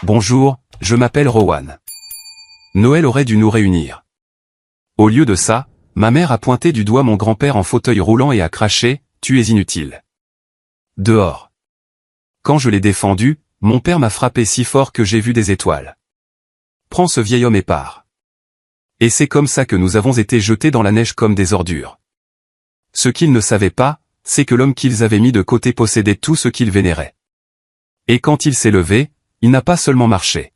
Bonjour, je m'appelle Rowan. Noël aurait dû nous réunir. Au lieu de ça, ma mère a pointé du doigt mon grand-père en fauteuil roulant et a craché « Tu es inutile ». Dehors. Quand je l'ai défendu, mon père m'a frappé si fort que j'ai vu des étoiles. Prends ce vieil homme et pars. Et c'est comme ça que nous avons été jetés dans la neige comme des ordures. Ce qu'ils ne savaient pas, c'est que l'homme qu'ils avaient mis de côté possédait tout ce qu'ils vénéraient. Et quand il s'est levé, il n'a pas seulement marché.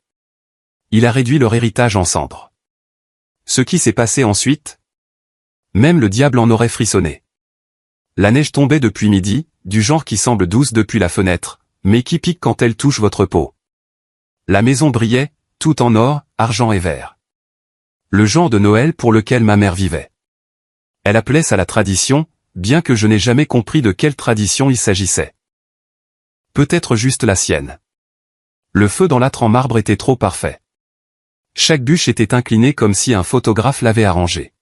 Il a réduit leur héritage en cendres. Ce qui s'est passé ensuite? Même le diable en aurait frissonné. La neige tombait depuis midi, du genre qui semble douce depuis la fenêtre, mais qui pique quand elle touche votre peau. La maison brillait, tout en or, argent et vert. Le genre de Noël pour lequel ma mère vivait. Elle appelait ça la tradition, bien que je n'ai jamais compris de quelle tradition il s'agissait. Peut-être juste la sienne. Le feu dans l'âtre en marbre était trop parfait. Chaque bûche était inclinée comme si un photographe l'avait arrangée.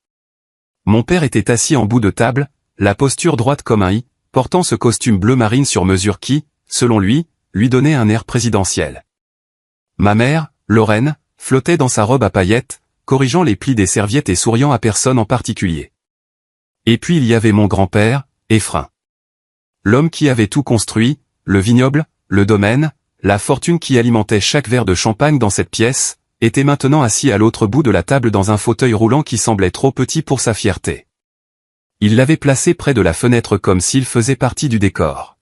Mon père était assis en bout de table, la posture droite comme un i, portant ce costume bleu marine sur mesure qui, selon lui donnait un air présidentiel. Ma mère, Lorraine, flottait dans sa robe à paillettes, corrigeant les plis des serviettes et souriant à personne en particulier. Et puis il y avait mon grand-père, Ephraim. L'homme qui avait tout construit, le vignoble, le domaine, la fortune qui alimentait chaque verre de champagne dans cette pièce, était maintenant assis à l'autre bout de la table dans un fauteuil roulant qui semblait trop petit pour sa fierté. Il l'avait placé près de la fenêtre comme s'il faisait partie du décor.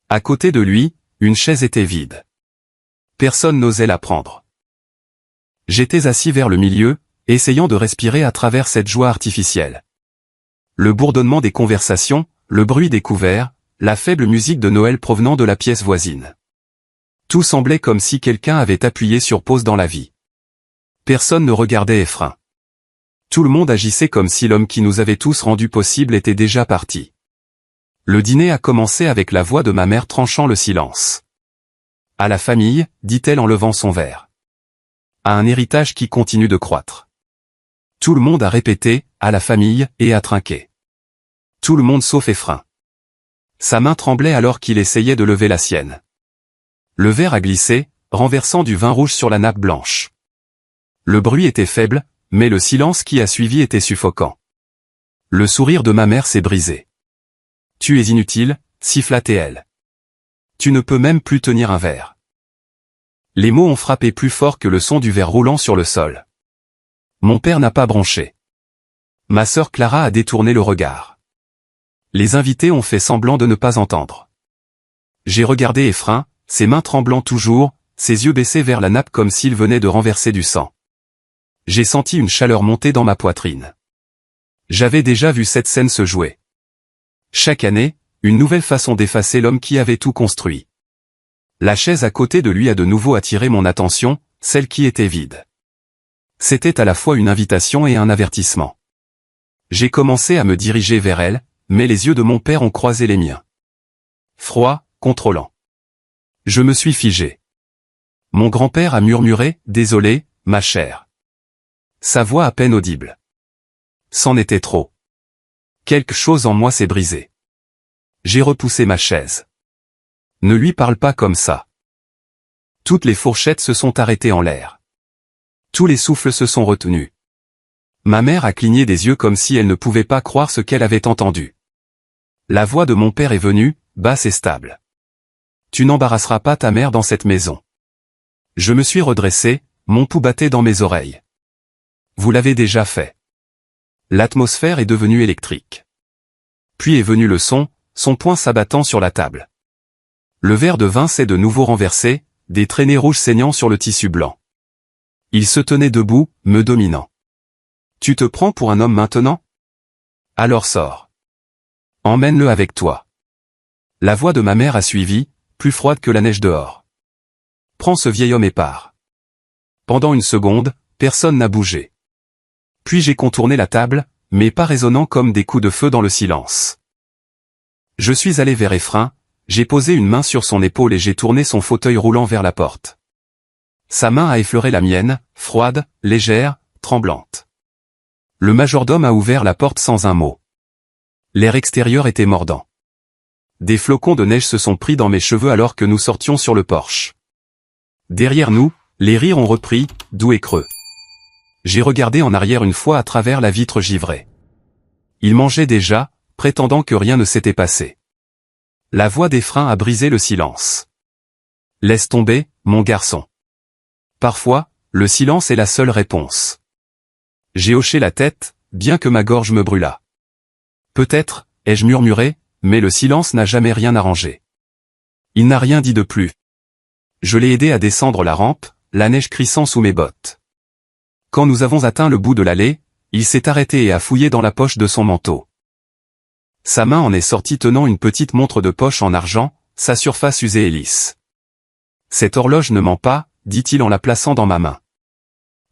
À côté de lui, une chaise était vide. Personne n'osait la prendre. J'étais assis vers le milieu, essayant de respirer à travers cette joie artificielle. Le bourdonnement des conversations, le bruit des couverts, la faible musique de Noël provenant de la pièce voisine. Tout semblait comme si quelqu'un avait appuyé sur pause dans la vie. Personne ne regardait Ephraim. Tout le monde agissait comme si l'homme qui nous avait tous rendus possibles était déjà parti. Le dîner a commencé avec la voix de ma mère tranchant le silence. À la famille, dit-elle en levant son verre. À un héritage qui continue de croître. Tout le monde a répété, à la famille, et a trinqué. Tout le monde sauf Ephraim. Sa main tremblait alors qu'il essayait de lever la sienne. Le verre a glissé, renversant du vin rouge sur la nappe blanche. Le bruit était faible, mais le silence qui a suivi était suffocant. Le sourire de ma mère s'est brisé. « Tu es inutile », siffla-t-elle. « Tu ne peux même plus tenir un verre. » Les mots ont frappé plus fort que le son du verre roulant sur le sol. Mon père n'a pas bronché. Ma sœur Clara a détourné le regard. Les invités ont fait semblant de ne pas entendre. J'ai regardé Ephraim, ses mains tremblant toujours, ses yeux baissés vers la nappe comme s'il venait de renverser du sang. J'ai senti une chaleur monter dans ma poitrine. J'avais déjà vu cette scène se jouer. Chaque année, une nouvelle façon d'effacer l'homme qui avait tout construit. La chaise à côté de lui a de nouveau attiré mon attention, celle qui était vide. C'était à la fois une invitation et un avertissement. J'ai commencé à me diriger vers elle, mais les yeux de mon père ont croisé les miens. Froid, contrôlant. Je me suis figé. Mon grand-père a murmuré, « Désolé, ma chère. » Sa voix à peine audible. C'en était trop. Quelque chose en moi s'est brisé. J'ai repoussé ma chaise. Ne lui parle pas comme ça. Toutes les fourchettes se sont arrêtées en l'air. Tous les souffles se sont retenus. Ma mère a cligné des yeux comme si elle ne pouvait pas croire ce qu'elle avait entendu. La voix de mon père est venue, basse et stable. Tu n'embarrasseras pas ta mère dans cette maison. Je me suis redressé, mon pouls battait dans mes oreilles. Vous l'avez déjà fait. L'atmosphère est devenue électrique. Puis est venu le son, son poing s'abattant sur la table. Le verre de vin s'est de nouveau renversé, des traînées rouges saignant sur le tissu blanc. Il se tenait debout, me dominant. Tu te prends pour un homme maintenant? Alors sors. Emmène-le avec toi. La voix de ma mère a suivi, plus froide que la neige dehors. Prends ce vieil homme et pars. Pendant une seconde, personne n'a bougé. Puis j'ai contourné la table, mais pas résonnant comme des coups de feu dans le silence. Je suis allé vers Ephraim, j'ai posé une main sur son épaule et j'ai tourné son fauteuil roulant vers la porte. Sa main a effleuré la mienne, froide, légère, tremblante. Le majordome a ouvert la porte sans un mot. L'air extérieur était mordant. Des flocons de neige se sont pris dans mes cheveux alors que nous sortions sur le porche. Derrière nous, les rires ont repris, doux et creux. J'ai regardé en arrière une fois à travers la vitre givrée. Il mangeait déjà, prétendant que rien ne s'était passé. La voix des freins a brisé le silence. Laisse tomber, mon garçon. Parfois, le silence est la seule réponse. J'ai hoché la tête, bien que ma gorge me brûlât. Peut-être, ai-je murmuré, mais le silence n'a jamais rien arrangé. Il n'a rien dit de plus. Je l'ai aidé à descendre la rampe, la neige crissant sous mes bottes. Quand nous avons atteint le bout de l'allée, il s'est arrêté et a fouillé dans la poche de son manteau. Sa main en est sortie tenant une petite montre de poche en argent, sa surface usée et lisse. Cette horloge ne ment pas, dit-il en la plaçant dans ma main.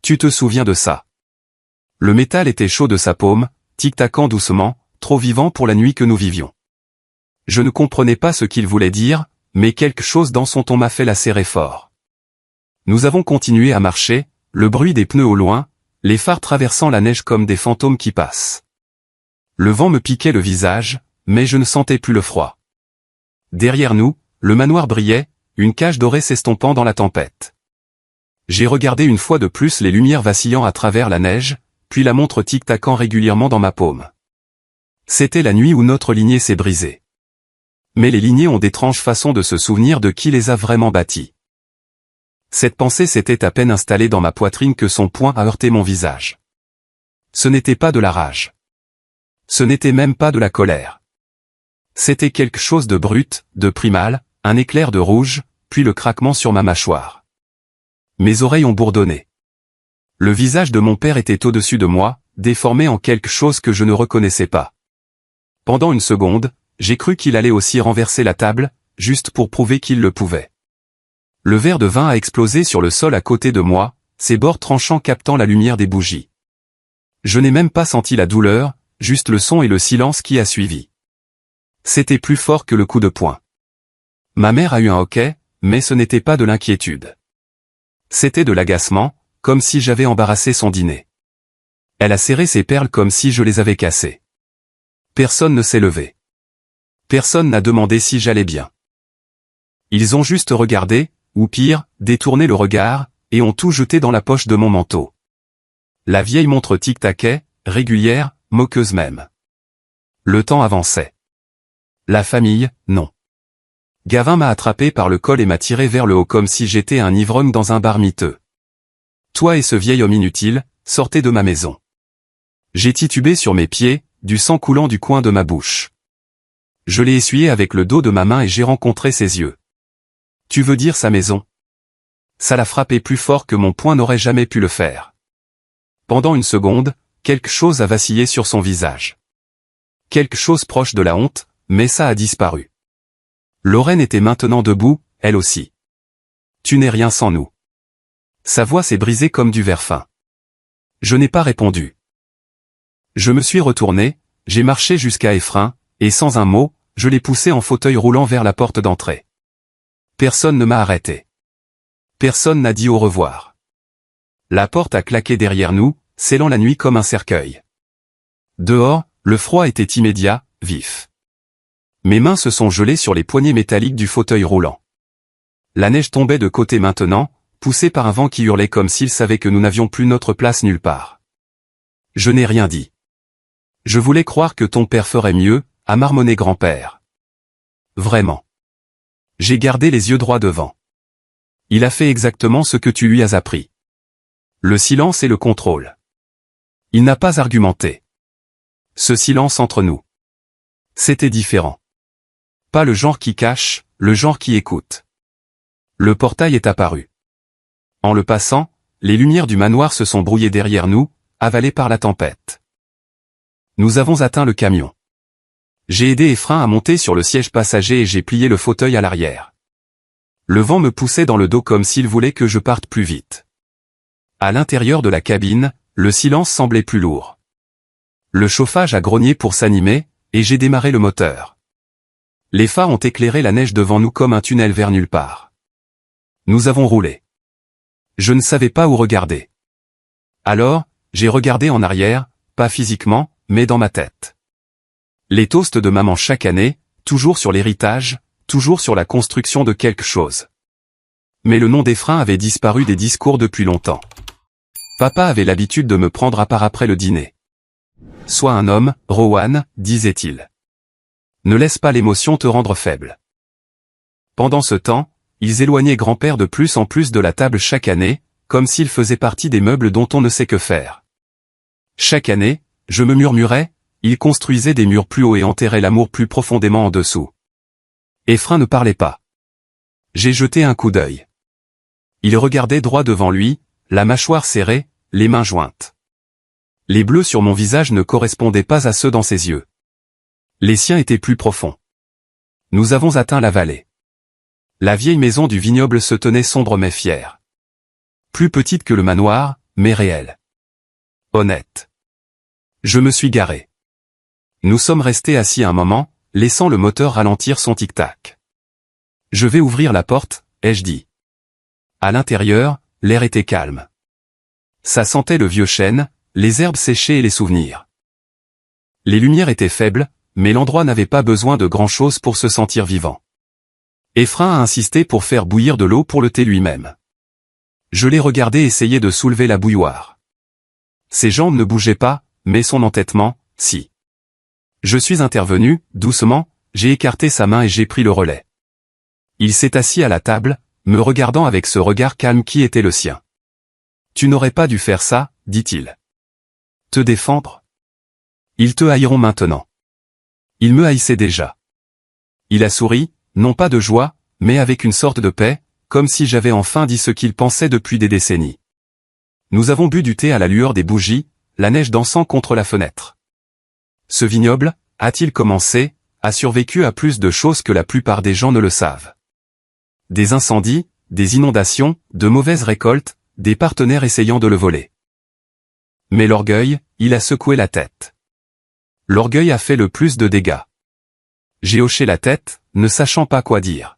Tu te souviens de ça? Le métal était chaud de sa paume, tic-tacant doucement, trop vivant pour la nuit que nous vivions. Je ne comprenais pas ce qu'il voulait dire, mais quelque chose dans son ton m'a fait la serrer fort. Nous avons continué à marcher, le bruit des pneus au loin, les phares traversant la neige comme des fantômes qui passent. Le vent me piquait le visage, mais je ne sentais plus le froid. Derrière nous, le manoir brillait, une cage dorée s'estompant dans la tempête. J'ai regardé une fois de plus les lumières vacillant à travers la neige, puis la montre tic-tacant régulièrement dans ma paume. C'était la nuit où notre lignée s'est brisée. Mais les lignées ont d'étranges façons de se souvenir de qui les a vraiment bâties. Cette pensée s'était à peine installée dans ma poitrine que son poing a heurté mon visage. Ce n'était pas de la rage. Ce n'était même pas de la colère. C'était quelque chose de brut, de primal, un éclair de rouge, puis le craquement sur ma mâchoire. Mes oreilles ont bourdonné. Le visage de mon père était au-dessus de moi, déformé en quelque chose que je ne reconnaissais pas. Pendant une seconde, j'ai cru qu'il allait aussi renverser la table, juste pour prouver qu'il le pouvait. Le verre de vin a explosé sur le sol à côté de moi, ses bords tranchants captant la lumière des bougies. Je n'ai même pas senti la douleur, juste le son et le silence qui a suivi. C'était plus fort que le coup de poing. Ma mère a eu un hoquet, mais ce n'était pas de l'inquiétude. C'était de l'agacement, comme si j'avais embarrassé son dîner. Elle a serré ses perles comme si je les avais cassées. Personne ne s'est levé. Personne n'a demandé si j'allais bien. Ils ont juste regardé, ou pire, détourné le regard, et ont tout jeté dans la poche de mon manteau. La vieille montre tic-taquait, régulière, moqueuse même. Le temps avançait. La famille, non. Gavin m'a attrapé par le col et m'a tiré vers le haut comme si j'étais un ivrogne dans un bar miteux. Toi et ce vieil homme inutile, sortez de ma maison. J'ai titubé sur mes pieds, du sang coulant du coin de ma bouche. Je l'ai essuyé avec le dos de ma main et j'ai rencontré ses yeux. Tu veux dire sa maison? Ça l'a frappé plus fort que mon poing n'aurait jamais pu le faire. Pendant une seconde, quelque chose a vacillé sur son visage. Quelque chose proche de la honte, mais ça a disparu. Lorraine était maintenant debout, elle aussi. Tu n'es rien sans nous. Sa voix s'est brisée comme du verre fin. Je n'ai pas répondu. Je me suis retourné, j'ai marché jusqu'à Ephraim, et sans un mot, je l'ai poussé en fauteuil roulant vers la porte d'entrée. Personne ne m'a arrêté. Personne n'a dit au revoir. La porte a claqué derrière nous, scellant la nuit comme un cercueil. Dehors, le froid était immédiat, vif. Mes mains se sont gelées sur les poignées métalliques du fauteuil roulant. La neige tombait de côté maintenant, poussée par un vent qui hurlait comme s'il savait que nous n'avions plus notre place nulle part. Je n'ai rien dit. Je voulais croire que ton père ferait mieux, a marmonné grand-père. Vraiment. J'ai gardé les yeux droits devant. Il a fait exactement ce que tu lui as appris. Le silence et le contrôle. Il n'a pas argumenté. Ce silence entre nous. C'était différent. Pas le genre qui cache, le genre qui écoute. Le portail est apparu. En le passant, les lumières du manoir se sont brouillées derrière nous, avalées par la tempête. Nous avons atteint le camion. J'ai aidé Ephraim à monter sur le siège passager et j'ai plié le fauteuil à l'arrière. Le vent me poussait dans le dos comme s'il voulait que je parte plus vite. À l'intérieur de la cabine, le silence semblait plus lourd. Le chauffage a grogné pour s'animer, et j'ai démarré le moteur. Les phares ont éclairé la neige devant nous comme un tunnel vers nulle part. Nous avons roulé. Je ne savais pas où regarder. Alors, j'ai regardé en arrière, pas physiquement, mais dans ma tête. Les toasts de maman chaque année, toujours sur l'héritage, toujours sur la construction de quelque chose. Mais le nom d'Efrain avait disparu des discours depuis longtemps. Papa avait l'habitude de me prendre à part après le dîner. Sois un homme, Rowan, disait-il. Ne laisse pas l'émotion te rendre faible. Pendant ce temps, ils éloignaient grand-père de plus en plus de la table chaque année, comme s'il faisait partie des meubles dont on ne sait que faire. Chaque année, je me murmurais, il construisait des murs plus hauts et enterrait l'amour plus profondément en dessous. Efrain ne parlait pas. J'ai jeté un coup d'œil. Il regardait droit devant lui, la mâchoire serrée, les mains jointes. Les bleus sur mon visage ne correspondaient pas à ceux dans ses yeux. Les siens étaient plus profonds. Nous avons atteint la vallée. La vieille maison du vignoble se tenait sombre mais fière. Plus petite que le manoir, mais réelle. Honnête. Je me suis garé. Nous sommes restés assis un moment, laissant le moteur ralentir son tic-tac. Je vais ouvrir la porte, ai-je dit. À l'intérieur, l'air était calme. Ça sentait le vieux chêne, les herbes séchées et les souvenirs. Les lumières étaient faibles, mais l'endroit n'avait pas besoin de grand-chose pour se sentir vivant. Efrain a insisté pour faire bouillir de l'eau pour le thé lui-même. Je l'ai regardé essayer de soulever la bouilloire. Ses jambes ne bougeaient pas, mais son entêtement, si. Je suis intervenu, doucement, j'ai écarté sa main et j'ai pris le relais. Il s'est assis à la table, me regardant avec ce regard calme qui était le sien. Tu n'aurais pas dû faire ça, dit-il. Te défendre? Ils te haïront maintenant. Ils me haïssaient déjà. Il a souri, non pas de joie, mais avec une sorte de paix, comme si j'avais enfin dit ce qu'il pensait depuis des décennies. Nous avons bu du thé à la lueur des bougies, la neige dansant contre la fenêtre. Ce vignoble, a-t-il commencé, a survécu à plus de choses que la plupart des gens ne le savent. Des incendies, des inondations, de mauvaises récoltes, des partenaires essayant de le voler. Mais l'orgueil, il a secoué la tête. L'orgueil a fait le plus de dégâts. J'ai hoché la tête, ne sachant pas quoi dire.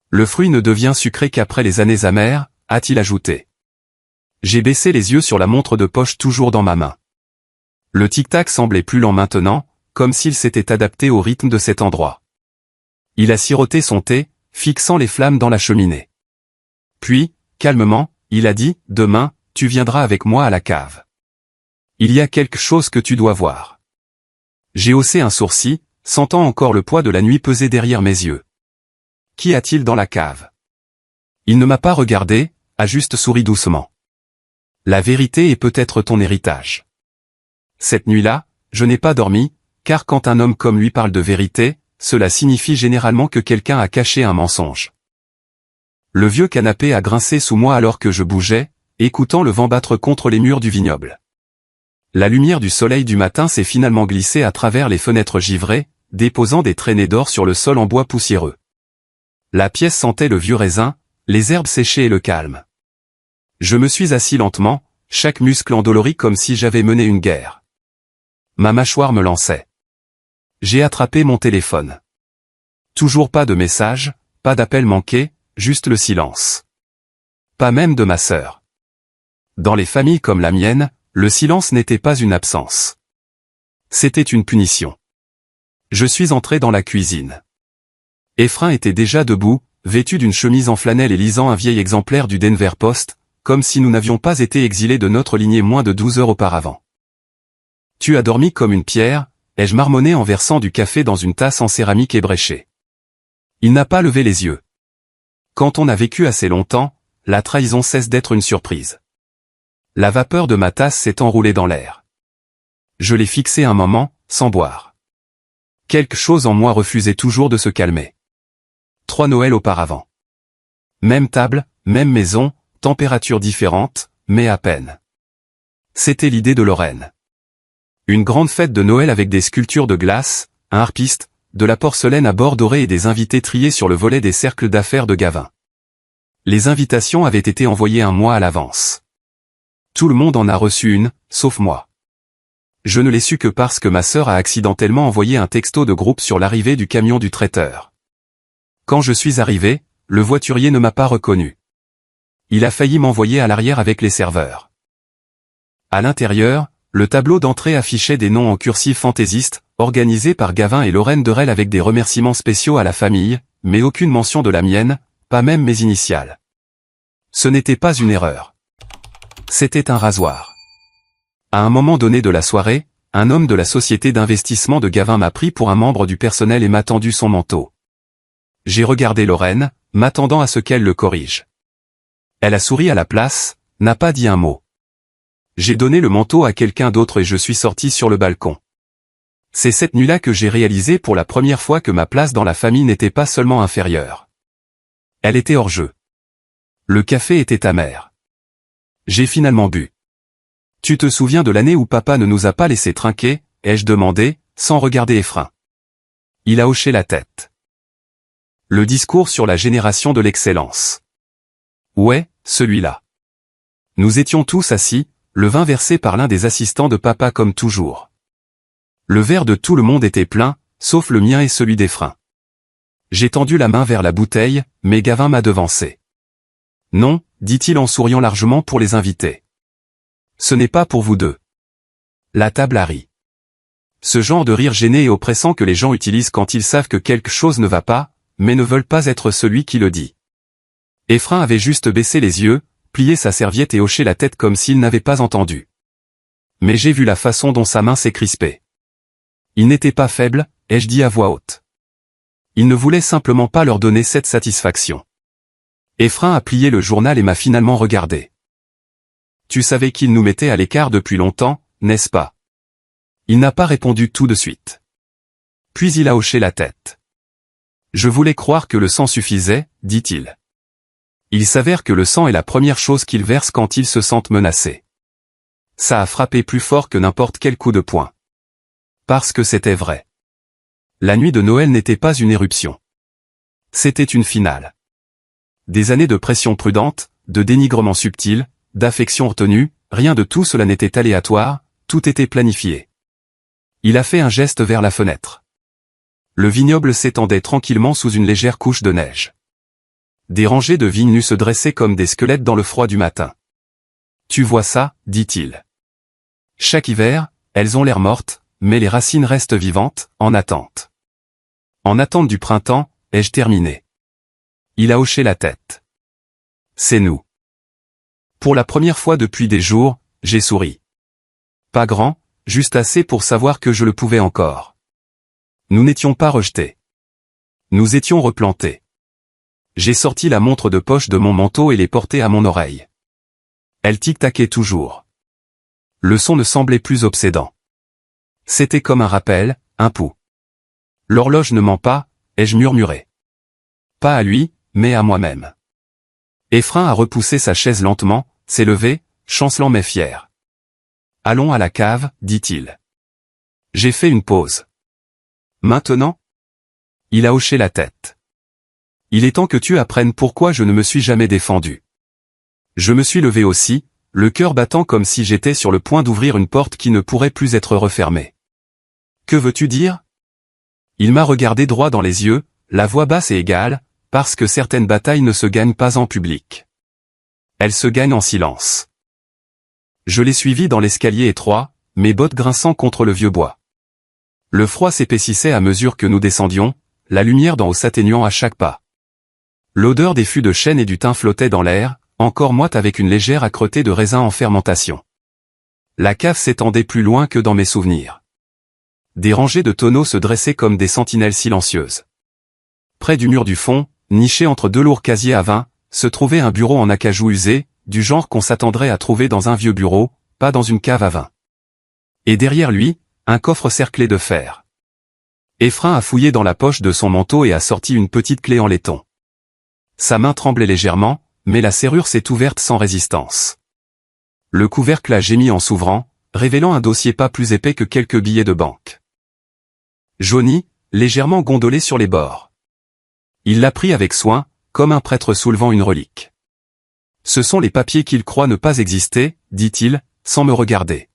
Le fruit ne devient sucré qu'après les années amères, a-t-il ajouté. J'ai baissé les yeux sur la montre de poche toujours dans ma main. Le tic-tac semblait plus lent maintenant, comme s'il s'était adapté au rythme de cet endroit. Il a siroté son thé, fixant les flammes dans la cheminée. Puis, calmement, il a dit, demain, tu viendras avec moi à la cave. Il y a quelque chose que tu dois voir. J'ai haussé un sourcil, sentant encore le poids de la nuit peser derrière mes yeux. Qu'y a-t-il dans la cave? Il ne m'a pas regardé, a juste souri doucement. La vérité est peut-être ton héritage. Cette nuit-là, je n'ai pas dormi, car quand un homme comme lui parle de vérité, cela signifie généralement que quelqu'un a caché un mensonge. Le vieux canapé a grincé sous moi alors que je bougeais, écoutant le vent battre contre les murs du vignoble. La lumière du soleil du matin s'est finalement glissée à travers les fenêtres givrées, déposant des traînées d'or sur le sol en bois poussiéreux. La pièce sentait le vieux raisin, les herbes séchées et le calme. Je me suis assis lentement, chaque muscle endolori comme si j'avais mené une guerre. Ma mâchoire me lançait. J'ai attrapé mon téléphone. Toujours pas de message, pas d'appel manqué, juste le silence. Pas même de ma sœur. Dans les familles comme la mienne, le silence n'était pas une absence. C'était une punition. Je suis entré dans la cuisine. Efrain était déjà debout, vêtu d'une chemise en flanelle et lisant un vieil exemplaire du Denver Post, comme si nous n'avions pas été exilés de notre lignée moins de 12 heures auparavant. Tu as dormi comme une pierre, ai-je marmonné en versant du café dans une tasse en céramique ébréchée. Il n'a pas levé les yeux. Quand on a vécu assez longtemps, la trahison cesse d'être une surprise. La vapeur de ma tasse s'est enroulée dans l'air. Je l'ai fixée un moment, sans boire. Quelque chose en moi refusait toujours de se calmer. 3 Noëls auparavant. Même table, même maison, température différente, mais à peine. C'était l'idée de Lorraine. Une grande fête de Noël avec des sculptures de glace, un harpiste, de la porcelaine à bord doré et des invités triés sur le volet des cercles d'affaires de Gavin. Les invitations avaient été envoyées un mois à l'avance. Tout le monde en a reçu une, sauf moi. Je ne l'ai su que parce que ma sœur a accidentellement envoyé un texto de groupe sur l'arrivée du camion du traiteur. Quand je suis arrivé, le voiturier ne m'a pas reconnu. Il a failli m'envoyer à l'arrière avec les serveurs. À l'intérieur, le tableau d'entrée affichait des noms en cursive fantaisiste, organisés par Gavin et Lorraine Derel avec des remerciements spéciaux à la famille, mais aucune mention de la mienne, pas même mes initiales. Ce n'était pas une erreur. C'était un rasoir. À un moment donné de la soirée, un homme de la société d'investissement de Gavin m'a pris pour un membre du personnel et m'a tendu son manteau. J'ai regardé Lorraine, m'attendant à ce qu'elle le corrige. Elle a souri à la place, n'a pas dit un mot. J'ai donné le manteau à quelqu'un d'autre et je suis sorti sur le balcon. C'est cette nuit-là que j'ai réalisé pour la première fois que ma place dans la famille n'était pas seulement inférieure. Elle était hors jeu. Le café était amer. J'ai finalement bu. Tu te souviens de l'année où papa ne nous a pas laissé trinquer, ai-je demandé, sans regarder Efrain. Il a hoché la tête. Le discours sur la génération de l'excellence. Ouais, celui-là. Nous étions tous assis, le vin versé par l'un des assistants de papa comme toujours. Le verre de tout le monde était plein, sauf le mien et celui d'Efrain. J'ai tendu la main vers la bouteille, mais Gavin m'a devancé. Non, dit-il en souriant largement pour les invités. Ce n'est pas pour vous deux. La table a ri. Ce genre de rire gêné et oppressant que les gens utilisent quand ils savent que quelque chose ne va pas, mais ne veulent pas être celui qui le dit. Efrain avait juste baissé les yeux, plié sa serviette et hoché la tête comme s'il n'avait pas entendu. Mais j'ai vu la façon dont sa main s'est crispée. Il n'était pas faible, ai-je dit à voix haute. Il ne voulait simplement pas leur donner cette satisfaction. Efrain a plié le journal et m'a finalement regardé. Tu savais qu'il nous mettait à l'écart depuis longtemps, n'est-ce pas? Il n'a pas répondu tout de suite. Puis il a hoché la tête. Je voulais croire que le sang suffisait, dit-il. Il s'avère que le sang est la première chose qu'ils versent quand ils se sentent menacés. Ça a frappé plus fort que n'importe quel coup de poing. Parce que c'était vrai. La nuit de Noël n'était pas une éruption. C'était une finale. Des années de pression prudente, de dénigrement subtil, d'affection retenue, rien de tout cela n'était aléatoire, tout était planifié. Il a fait un geste vers la fenêtre. Le vignoble s'étendait tranquillement sous une légère couche de neige. Des rangées de vignes nues se dressaient comme des squelettes dans le froid du matin. Tu vois ça, dit-il. Chaque hiver, elles ont l'air mortes, mais les racines restent vivantes, en attente. En attente du printemps, ai-je terminé. Il a hoché la tête. C'est nous. Pour la première fois depuis des jours, j'ai souri. Pas grand, juste assez pour savoir que je le pouvais encore. Nous n'étions pas rejetés. Nous étions replantés. J'ai sorti la montre de poche de mon manteau et l'ai portée à mon oreille. Elle tic-taquait toujours. Le son ne semblait plus obsédant. C'était comme un rappel, un pouls. L'horloge ne ment pas, ai-je murmuré. Pas à lui, mais à moi-même. Efrain a repoussé sa chaise lentement, s'est levé, chancelant mais fier. Allons à la cave, dit-il. J'ai fait une pause. Maintenant? Il a hoché la tête. Il est temps que tu apprennes pourquoi je ne me suis jamais défendu. Je me suis levé aussi, le cœur battant comme si j'étais sur le point d'ouvrir une porte qui ne pourrait plus être refermée. Que veux-tu dire? Il m'a regardé droit dans les yeux, la voix basse et égale, parce que certaines batailles ne se gagnent pas en public. Elles se gagnent en silence. Je l'ai suivi dans l'escalier étroit, mes bottes grinçant contre le vieux bois. Le froid s'épaississait à mesure que nous descendions, la lumière d'en haut s'atténuant à chaque pas. L'odeur des fûts de chêne et du thym flottait dans l'air, encore moite avec une légère âcreté de raisin en fermentation. La cave s'étendait plus loin que dans mes souvenirs. Des rangées de tonneaux se dressaient comme des sentinelles silencieuses. Près du mur du fond, niché entre deux lourds casiers à vin, se trouvait un bureau en acajou usé, du genre qu'on s'attendrait à trouver dans un vieux bureau, pas dans une cave à vin. Et derrière lui, un coffre cerclé de fer. Efrain a fouillé dans la poche de son manteau et a sorti une petite clé en laiton. Sa main tremblait légèrement, mais la serrure s'est ouverte sans résistance. Le couvercle a gémi en s'ouvrant, révélant un dossier pas plus épais que quelques billets de banque. Jauni, légèrement gondolé sur les bords. Il l'a pris avec soin, comme un prêtre soulevant une relique. Ce sont les papiers qu'il croit ne pas exister, dit-il, sans me regarder.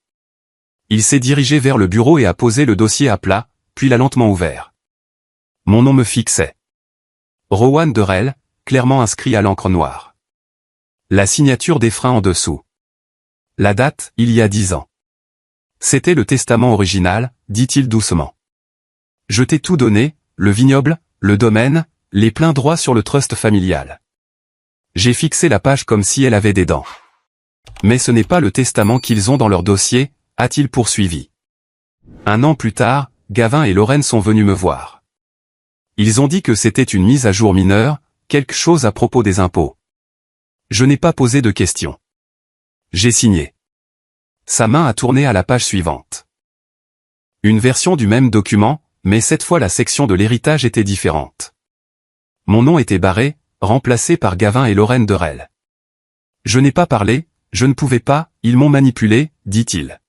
Il s'est dirigé vers le bureau et a posé le dossier à plat, puis l'a lentement ouvert. Mon nom me fixait. Rowan Derel, clairement inscrit à l'encre noire. La signature d'Efrain en dessous. La date, il y a 10 ans. C'était le testament original, dit-il doucement. Je t'ai tout donné, le vignoble, le domaine, les pleins droits sur le trust familial. J'ai fixé la page comme si elle avait des dents. Mais ce n'est pas le testament qu'ils ont dans leur dossier, a-t-il poursuivi. Un an plus tard, Gavin et Lorraine sont venus me voir. Ils ont dit que c'était une mise à jour mineure, quelque chose à propos des impôts. Je n'ai pas posé de questions. J'ai signé. Sa main a tourné à la page suivante. Une version du même document, mais cette fois la section de l'héritage était différente. Mon nom était barré, remplacé par Gavin et Lorraine Derel. Je n'ai pas parlé, je ne pouvais pas, ils m'ont manipulé, dit-il.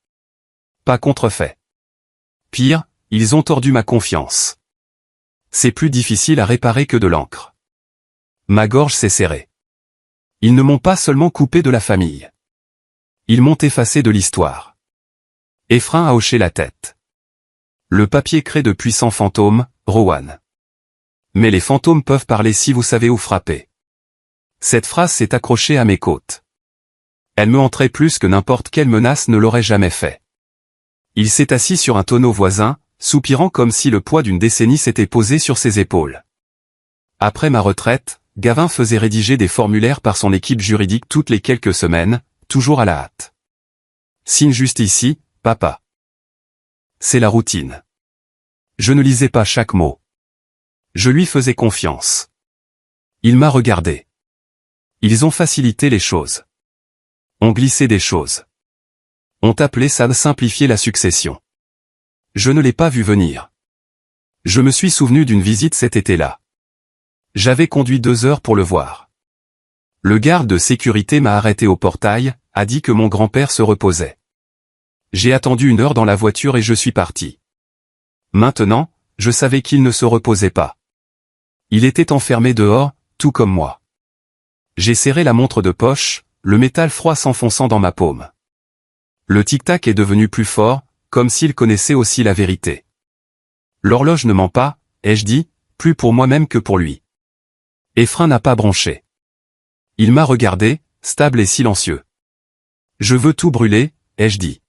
Pas contrefait. Pire, ils ont tordu ma confiance. C'est plus difficile à réparer que de l'encre. Ma gorge s'est serrée. Ils ne m'ont pas seulement coupé de la famille. Ils m'ont effacé de l'histoire. Ephraim a hoché la tête. Le papier crée de puissants fantômes, Rowan. Mais les fantômes peuvent parler si vous savez où frapper. Cette phrase s'est accrochée à mes côtes. Elle me hantrait plus que n'importe quelle menace ne l'aurait jamais fait. Il s'est assis sur un tonneau voisin, soupirant comme si le poids d'une décennie s'était posé sur ses épaules. Après ma retraite, Gavin faisait rédiger des formulaires par son équipe juridique toutes les quelques semaines, toujours à la hâte. Signe juste ici, papa. C'est la routine. Je ne lisais pas chaque mot. Je lui faisais confiance. Il m'a regardé. Ils ont facilité les choses. Ont glissé des choses. Ont appelé ça de simplifier la succession. Je ne l'ai pas vu venir. Je me suis souvenu d'une visite cet été-là. J'avais conduit 2 heures pour le voir. Le garde de sécurité m'a arrêté au portail, a dit que mon grand-père se reposait. J'ai attendu 1 heure dans la voiture et je suis parti. Maintenant, je savais qu'il ne se reposait pas. Il était enfermé dehors, tout comme moi. J'ai serré la montre de poche, le métal froid s'enfonçant dans ma paume. Le tic-tac est devenu plus fort, comme s'il connaissait aussi la vérité. L'horloge ne ment pas, ai-je dit, plus pour moi-même que pour lui. Ephraim n'a pas bronché. Il m'a regardé, stable et silencieux. Je veux tout brûler, ai-je dit.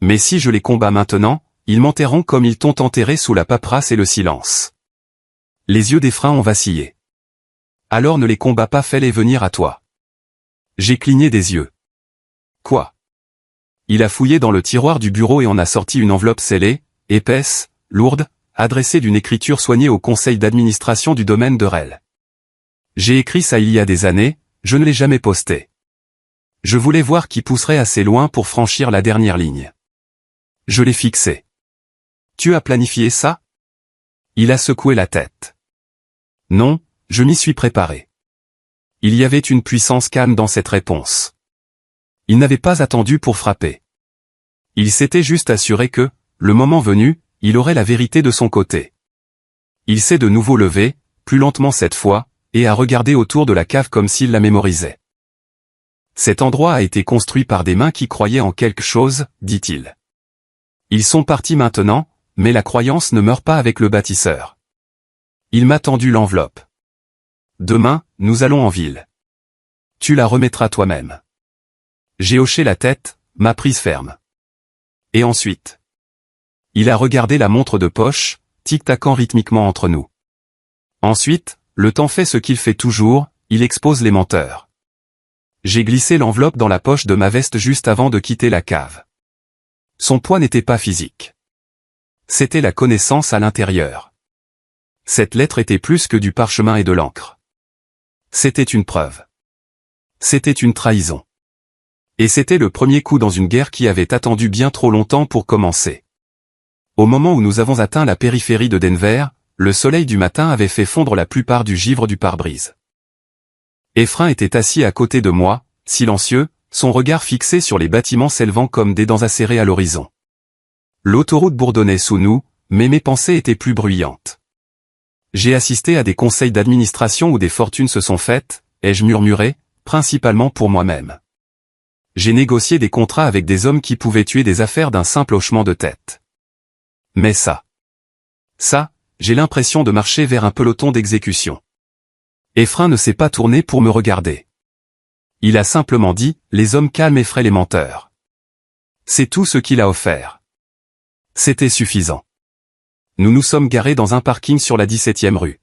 Mais si je les combats maintenant, ils m'enterreront comme ils t'ont enterré sous la paperasse et le silence. Les yeux d'Ephraim ont vacillé. Alors ne les combats pas, fais-les venir à toi. J'ai cligné des yeux. Quoi? Il a fouillé dans le tiroir du bureau et en a sorti une enveloppe scellée, épaisse, lourde, adressée d'une écriture soignée au conseil d'administration du domaine Derel. J'ai écrit ça il y a des années, je ne l'ai jamais posté. Je voulais voir qui pousserait assez loin pour franchir la dernière ligne. Je l'ai fixé. Tu as planifié ça? Il a secoué la tête. Non, je m'y suis préparé. Il y avait une puissance calme dans cette réponse. Il n'avait pas attendu pour frapper. Il s'était juste assuré que, le moment venu, il aurait la vérité de son côté. Il s'est de nouveau levé, plus lentement cette fois, et a regardé autour de la cave comme s'il la mémorisait. Cet endroit a été construit par des mains qui croyaient en quelque chose, dit-il. Ils sont partis maintenant, mais la croyance ne meurt pas avec le bâtisseur. Il m'a tendu l'enveloppe. Demain, nous allons en ville. Tu la remettras toi-même. J'ai hoché la tête, ma prise ferme. Et ensuite? Il a regardé la montre de poche, tic-tacant rythmiquement entre nous. Ensuite, le temps fait ce qu'il fait toujours, il expose les menteurs. J'ai glissé l'enveloppe dans la poche de ma veste juste avant de quitter la cave. Son poids n'était pas physique. C'était la connaissance à l'intérieur. Cette lettre était plus que du parchemin et de l'encre. C'était une preuve. C'était une trahison. Et c'était le premier coup dans une guerre qui avait attendu bien trop longtemps pour commencer. Au moment où nous avons atteint la périphérie de Denver, le soleil du matin avait fait fondre la plupart du givre du pare-brise. Ephraim était assis à côté de moi, silencieux, son regard fixé sur les bâtiments s'élevant comme des dents acérées à l'horizon. L'autoroute bourdonnait sous nous, mais mes pensées étaient plus bruyantes. J'ai assisté à des conseils d'administration où des fortunes se sont faites, ai-je murmuré, principalement pour moi-même. J'ai négocié des contrats avec des hommes qui pouvaient tuer des affaires d'un simple hochement de tête. Mais ça, j'ai l'impression de marcher vers un peloton d'exécution. Ephraim ne s'est pas tourné pour me regarder. Il a simplement dit, les hommes calmes effraient les menteurs. C'est tout ce qu'il a offert. C'était suffisant. Nous nous sommes garés dans un parking sur la 17e rue.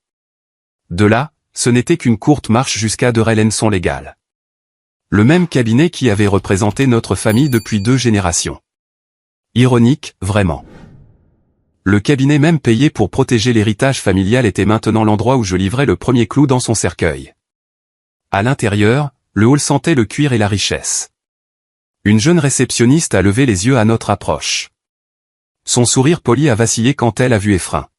De là, ce n'était qu'une courte marche jusqu'à Derel-en-Son-Légal. Le même cabinet qui avait représenté notre famille depuis 2 générations. Ironique, vraiment. Le cabinet même payé pour protéger l'héritage familial était maintenant l'endroit où je livrais le premier clou dans son cercueil. À l'intérieur, le hall sentait le cuir et la richesse. Une jeune réceptionniste a levé les yeux à notre approche. Son sourire poli a vacillé quand elle a vu Efrain.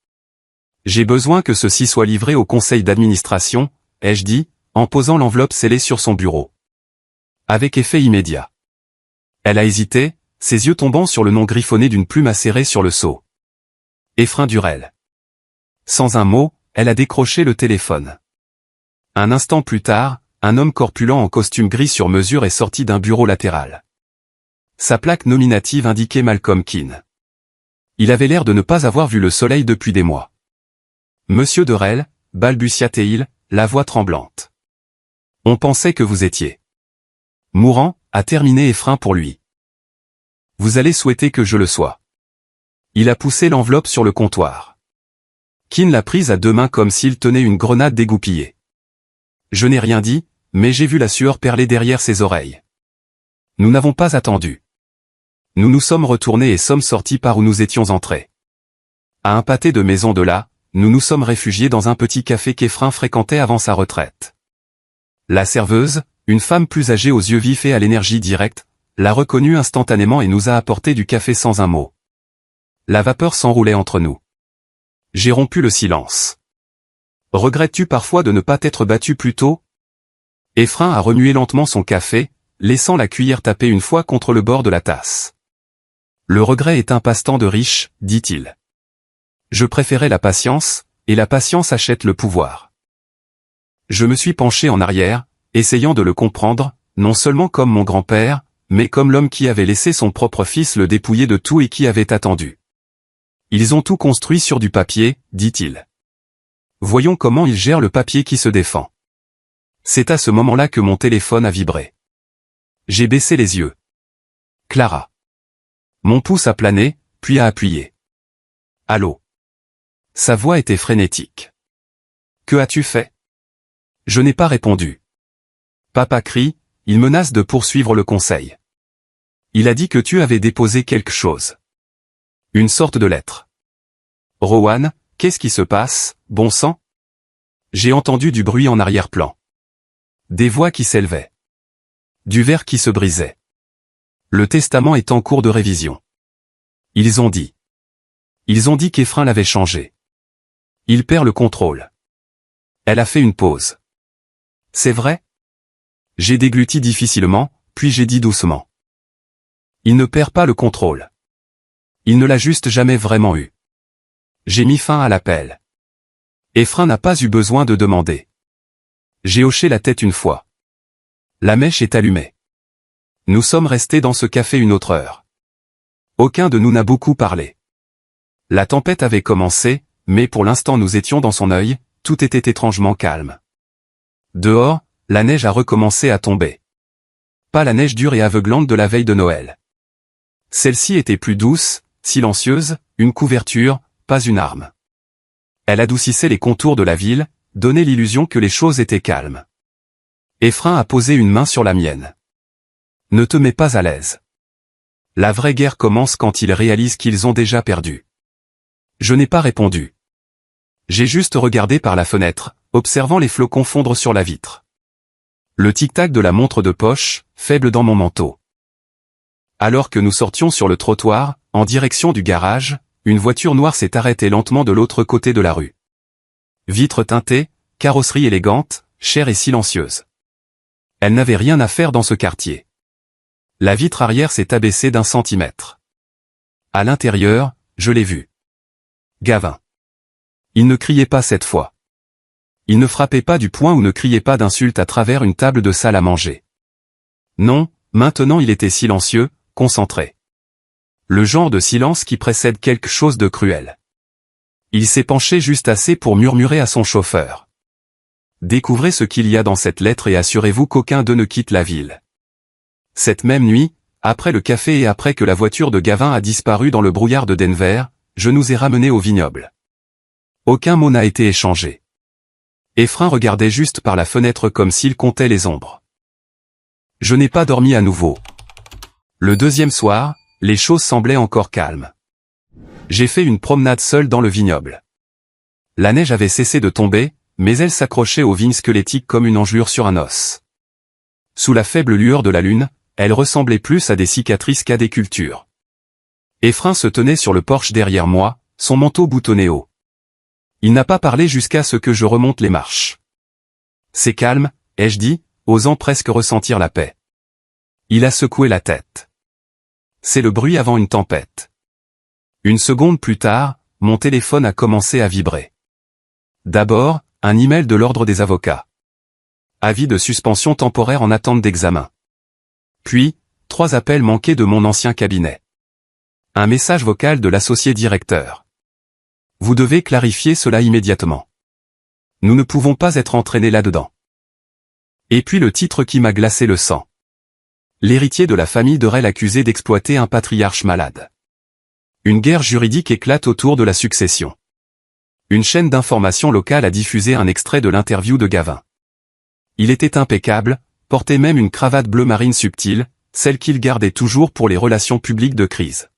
« J'ai besoin que ceci soit livré au conseil d'administration », ai-je dit, en posant l'enveloppe scellée sur son bureau. Avec effet immédiat. Elle a hésité, ses yeux tombant sur le nom griffonné d'une plume acérée sur le sceau. Efrain Durel. Sans un mot, elle a décroché le téléphone. Un instant plus tard, un homme corpulent en costume gris sur mesure est sorti d'un bureau latéral. Sa plaque nominative indiquait Malcolm Keane. Il avait l'air de ne pas avoir vu le soleil depuis des mois. « Monsieur Derel », balbutia-t-il, la voix tremblante. « On pensait que vous étiez mourant », a terminé Efrain pour lui. « Vous allez souhaiter que je le sois. » Il a poussé l'enveloppe sur le comptoir. Keane l'a prise à 2 mains comme s'il tenait une grenade dégoupillée. Je n'ai rien dit, mais j'ai vu la sueur perler derrière ses oreilles. Nous n'avons pas attendu. Nous nous sommes retournés et sommes sortis par où nous étions entrés. À un pâté de maison de là, nous nous sommes réfugiés dans un petit café qu'Efrain fréquentait avant sa retraite. La serveuse, une femme plus âgée aux yeux vifs et à l'énergie directe, l'a reconnue instantanément et nous a apporté du café sans un mot. La vapeur s'enroulait entre nous. J'ai rompu le silence. Regrettes-tu parfois de ne pas t'être battu plus tôt ? Efrain a remué lentement son café, laissant la cuillère taper une fois contre le bord de la tasse. Le regret est un passe-temps de riche, dit-il. Je préférais la patience, et la patience achète le pouvoir. Je me suis penché en arrière, essayant de le comprendre, non seulement comme mon grand-père, mais comme l'homme qui avait laissé son propre fils le dépouiller de tout et qui avait attendu. Ils ont tout construit sur du papier, dit-il. Voyons comment il gère le papier qui se défend. C'est à ce moment-là que mon téléphone a vibré. J'ai baissé les yeux. Clara. Mon pouce a plané, puis a appuyé. Allô. Sa voix était frénétique. Que as-tu fait ? Je n'ai pas répondu. Papa crie, il menace de poursuivre le conseil. Il a dit que tu avais déposé quelque chose. Une sorte de lettre. Rowan, qu'est-ce qui se passe, bon sang ? J'ai entendu du bruit en arrière-plan. Des voix qui s'élevaient. Du verre qui se brisait. Le testament est en cours de révision. Ils ont dit qu'Efrain l'avait changé. Il perd le contrôle. Elle a fait une pause. C'est vrai ? J'ai dégluti difficilement, puis j'ai dit doucement. Il ne perd pas le contrôle. Il ne l'a juste jamais vraiment eu. J'ai mis fin à l'appel. Efrain n'a pas eu besoin de demander. J'ai hoché la tête une fois. La mèche est allumée. Nous sommes restés dans ce café une autre heure. Aucun de nous n'a beaucoup parlé. La tempête avait commencé, mais pour l'instant nous étions dans son œil, tout était étrangement calme. Dehors, la neige a recommencé à tomber. Pas la neige dure et aveuglante de la veille de Noël. Celle-ci était plus douce, silencieuse, une couverture, pas une arme. Elle adoucissait les contours de la ville, donnait l'illusion que les choses étaient calmes. Efrain a posé une main sur la mienne. Ne te mets pas à l'aise. La vraie guerre commence quand ils réalisent qu'ils ont déjà perdu. Je n'ai pas répondu. J'ai juste regardé par la fenêtre, observant les flocons fondre sur la vitre. Le tic-tac de la montre de poche, faible dans mon manteau. Alors que nous sortions sur le trottoir, en direction du garage, une voiture noire s'est arrêtée lentement de l'autre côté de la rue. Vitre teintée, carrosserie élégante, chère et silencieuse. Elle n'avait rien à faire dans ce quartier. La vitre arrière s'est abaissée d'1 centimètre. À l'intérieur, je l'ai vu. Gavin. Il ne criait pas cette fois. Il ne frappait pas du poing ou ne criait pas d'insultes à travers une table de salle à manger. Non, maintenant il était silencieux, concentré. Le genre de silence qui précède quelque chose de cruel. Il s'est penché juste assez pour murmurer à son chauffeur. Découvrez ce qu'il y a dans cette lettre et assurez-vous qu'aucun d'eux ne quitte la ville. Cette même nuit, après le café et après que la voiture de Gavin a disparu dans le brouillard de Denver, je nous ai ramenés au vignoble. Aucun mot n'a été échangé. Efrain regardait juste par la fenêtre comme s'il comptait les ombres. Je n'ai pas dormi à nouveau. Le deuxième soir, les choses semblaient encore calmes. J'ai fait une promenade seule dans le vignoble. La neige avait cessé de tomber, mais elle s'accrochait aux vignes squelettiques comme une engelure sur un os. Sous la faible lueur de la lune, elle ressemblait plus à des cicatrices qu'à des cultures. Efrain se tenait sur le porche derrière moi, son manteau boutonné haut. Il n'a pas parlé jusqu'à ce que je remonte les marches. C'est calme, ai-je dit, osant presque ressentir la paix. Il a secoué la tête. C'est le bruit avant une tempête. Une seconde plus tard, mon téléphone a commencé à vibrer. D'abord, un email de l'ordre des avocats. Avis de suspension temporaire en attente d'examen. Puis, 3 appels manqués de mon ancien cabinet. Un message vocal de l'associé directeur. Vous devez clarifier cela immédiatement. Nous ne pouvons pas être entraînés là-dedans. Et puis le titre qui m'a glacé le sang. L'héritier de la famille Derel accusé d'exploiter un patriarche malade. Une guerre juridique éclate autour de la succession. Une chaîne d'information locale a diffusé un extrait de l'interview de Gavin. Il était impeccable, portait même une cravate bleu marine subtile, celle qu'il gardait toujours pour les relations publiques de crise.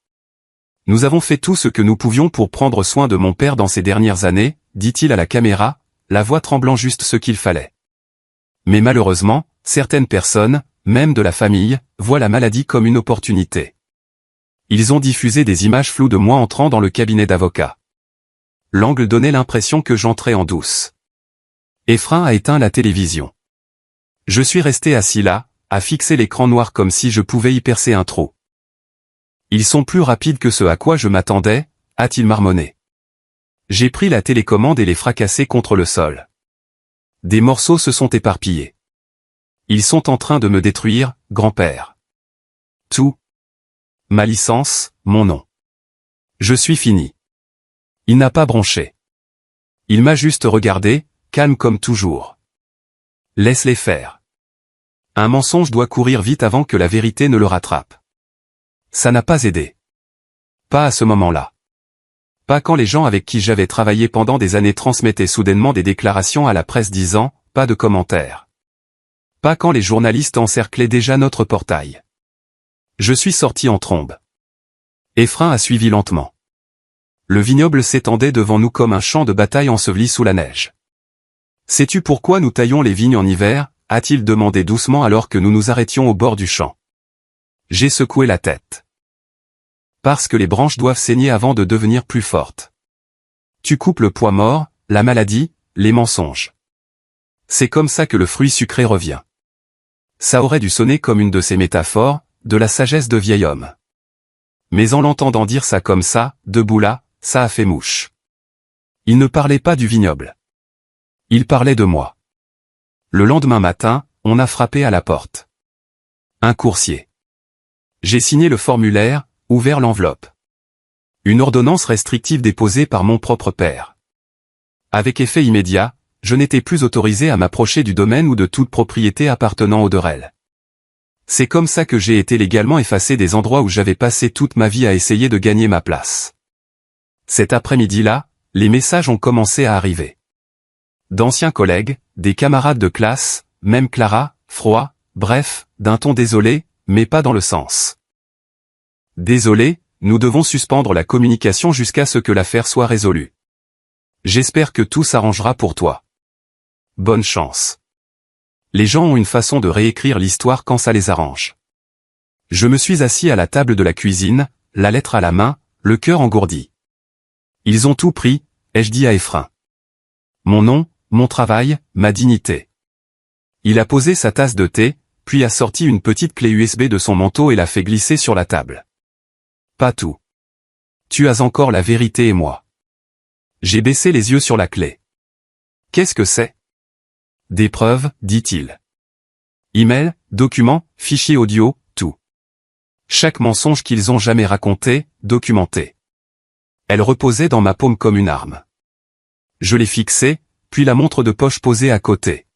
Nous avons fait tout ce que nous pouvions pour prendre soin de mon père dans ces dernières années, dit-il à la caméra, la voix tremblant juste ce qu'il fallait. Mais malheureusement, certaines personnes, même de la famille, voient la maladie comme une opportunité. Ils ont diffusé des images floues de moi entrant dans le cabinet d'avocat. L'angle donnait l'impression que j'entrais en douce. Efrain a éteint la télévision. Je suis resté assis là, à fixer l'écran noir comme si je pouvais y percer un trou. Ils sont plus rapides que ce à quoi je m'attendais, a-t-il marmonné. J'ai pris la télécommande et l'ai fracassé contre le sol. Des morceaux se sont éparpillés. Ils sont en train de me détruire, grand-père. Tout. Ma licence, mon nom. Je suis fini. Il n'a pas bronché. Il m'a juste regardé, calme comme toujours. Laisse-les faire. Un mensonge doit courir vite avant que la vérité ne le rattrape. Ça n'a pas aidé. Pas à ce moment-là. Pas quand les gens avec qui j'avais travaillé pendant des années transmettaient soudainement des déclarations à la presse disant « pas de commentaires ». Pas quand les journalistes encerclaient déjà notre portail. Je suis sorti en trombe. Efrain a suivi lentement. Le vignoble s'étendait devant nous comme un champ de bataille enseveli sous la neige. « Sais-tu pourquoi nous taillons les vignes en hiver ?» a-t-il demandé doucement alors que nous nous arrêtions au bord du champ. J'ai secoué la tête. Parce que les branches doivent saigner avant de devenir plus fortes. Tu coupes le poids mort, la maladie, les mensonges. C'est comme ça que le fruit sucré revient. Ça aurait dû sonner comme une de ces métaphores, de la sagesse de vieil homme. Mais en l'entendant dire ça comme ça, debout là, ça a fait mouche. Il ne parlait pas du vignoble. Il parlait de moi. Le lendemain matin, on a frappé à la porte. Un coursier. J'ai signé le formulaire, ouvert l'enveloppe. Une ordonnance restrictive déposée par mon propre père. Avec effet immédiat, je n'étais plus autorisé à m'approcher du domaine ou de toute propriété appartenant aux Derel. C'est comme ça que j'ai été légalement effacé des endroits où j'avais passé toute ma vie à essayer de gagner ma place. Cet après-midi-là, les messages ont commencé à arriver. D'anciens collègues, des camarades de classe, même Clara, froid, bref, d'un ton désolé, mais pas dans le sens. Désolé, nous devons suspendre la communication jusqu'à ce que l'affaire soit résolue. J'espère que tout s'arrangera pour toi. Bonne chance. Les gens ont une façon de réécrire l'histoire quand ça les arrange. Je me suis assis à la table de la cuisine, la lettre à la main, le cœur engourdi. Ils ont tout pris, ai-je dit à Efrain. Mon nom, mon travail, ma dignité. Il a posé sa tasse de thé, puis a sorti une petite clé USB de son manteau et l'a fait glisser sur la table. Pas tout. Tu as encore la vérité et moi. J'ai baissé les yeux sur la clé. Qu'est-ce que c'est? Des preuves, dit-il. Email, documents, fichiers audio, tout. Chaque mensonge qu'ils ont jamais raconté, documenté. Elle reposait dans ma paume comme une arme. Je l'ai fixée, puis la montre de poche posée à côté.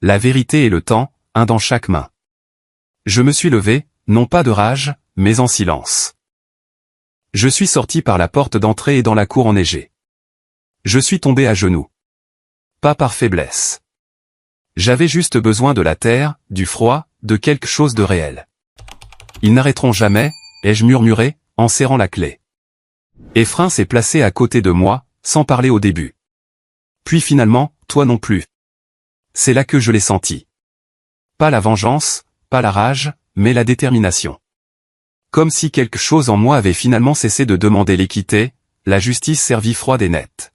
La vérité et le temps, un dans chaque main. Je me suis levé, non pas de rage, mais en silence. Je suis sorti par la porte d'entrée et dans la cour enneigée. Je suis tombé à genoux. pas par faiblesse. J'avais juste besoin de la terre, du froid, de quelque chose de réel. Ils n'arrêteront jamais, ai-je murmuré, en serrant la clé. Ephraim s'est placé à côté de moi, sans parler au début. Puis finalement, toi non plus. C'est là que je l'ai senti. Pas la vengeance, pas la rage, mais la détermination. Comme si quelque chose en moi avait finalement cessé de demander l'équité, la justice servie froide et nette.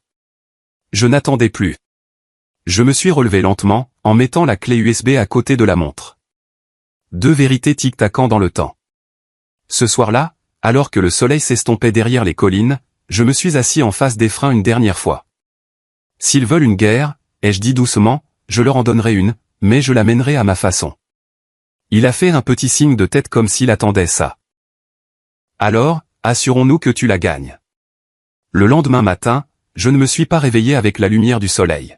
Je n'attendais plus. Je me suis relevé lentement, en mettant la clé USB à côté de la montre. Deux vérités tic-tacant dans le temps. Ce soir-là, alors que le soleil s'estompait derrière les collines, je me suis assis en face d'Ephraim une dernière fois. S'ils veulent une guerre, ai-je dit doucement, je leur en donnerai une, mais je la mènerai à ma façon. Il a fait un petit signe de tête comme s'il attendait ça. Alors, assurons-nous que tu la gagnes. Le lendemain matin, je ne me suis pas réveillé avec la lumière du soleil.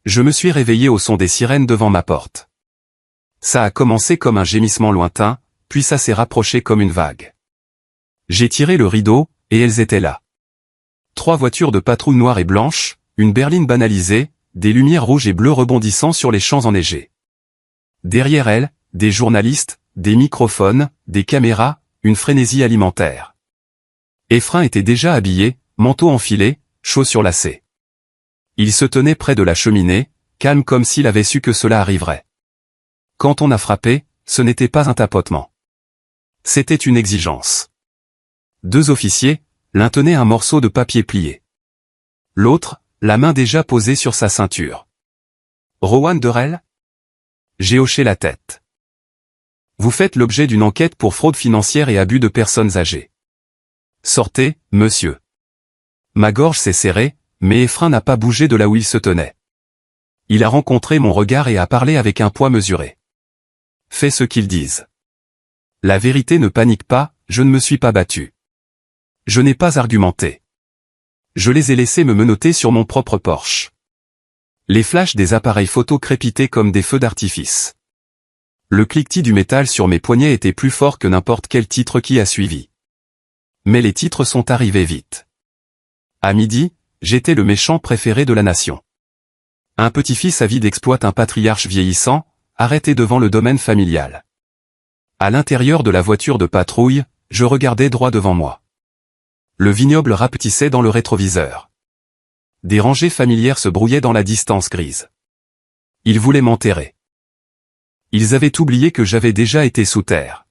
Je me suis réveillé au son des sirènes devant ma porte. Ça a commencé comme un gémissement lointain, puis ça s'est rapproché comme une vague. J'ai tiré le rideau, et elles étaient là. 3 voitures de patrouille noires et blanches, une berline banalisée, des lumières rouges et bleues rebondissant sur les champs enneigés. Derrière elles, des journalistes, des microphones, des caméras, une frénésie alimentaire. Ephraim était déjà habillé, manteau enfilé, chaussures lacées. Il se tenait près de la cheminée, calme comme s'il avait su que cela arriverait. Quand on a frappé, ce n'était pas un tapotement. C'était une exigence. 2 officiers, l'un tenait un morceau de papier plié. L'autre, la main déjà posée sur sa ceinture. Rowan Derel ? J'ai hoché la tête. Vous faites l'objet d'une enquête pour fraude financière et abus de personnes âgées. Sortez, monsieur. Ma gorge s'est serrée, mais Ephraim n'a pas bougé de là où il se tenait. Il a rencontré mon regard et a parlé avec un poids mesuré. Fais ce qu'ils disent. La vérité ne panique pas, je ne me suis pas battu. Je n'ai pas argumenté. Je les ai laissés me menotter sur mon propre Porsche. Les flashs des appareils photo crépitaient comme des feux d'artifice. Le cliquetis du métal sur mes poignets était plus fort que n'importe quel titre qui a suivi. Mais les titres sont arrivés vite. À midi, j'étais le méchant préféré de la nation. Un petit-fils avide exploite un patriarche vieillissant, arrêté devant le domaine familial. À l'intérieur de la voiture de patrouille, je regardais droit devant moi. Le vignoble rapetissait dans le rétroviseur. Des rangées familières se brouillaient dans la distance grise. Ils voulaient m'enterrer. Ils avaient oublié que j'avais déjà été sous terre.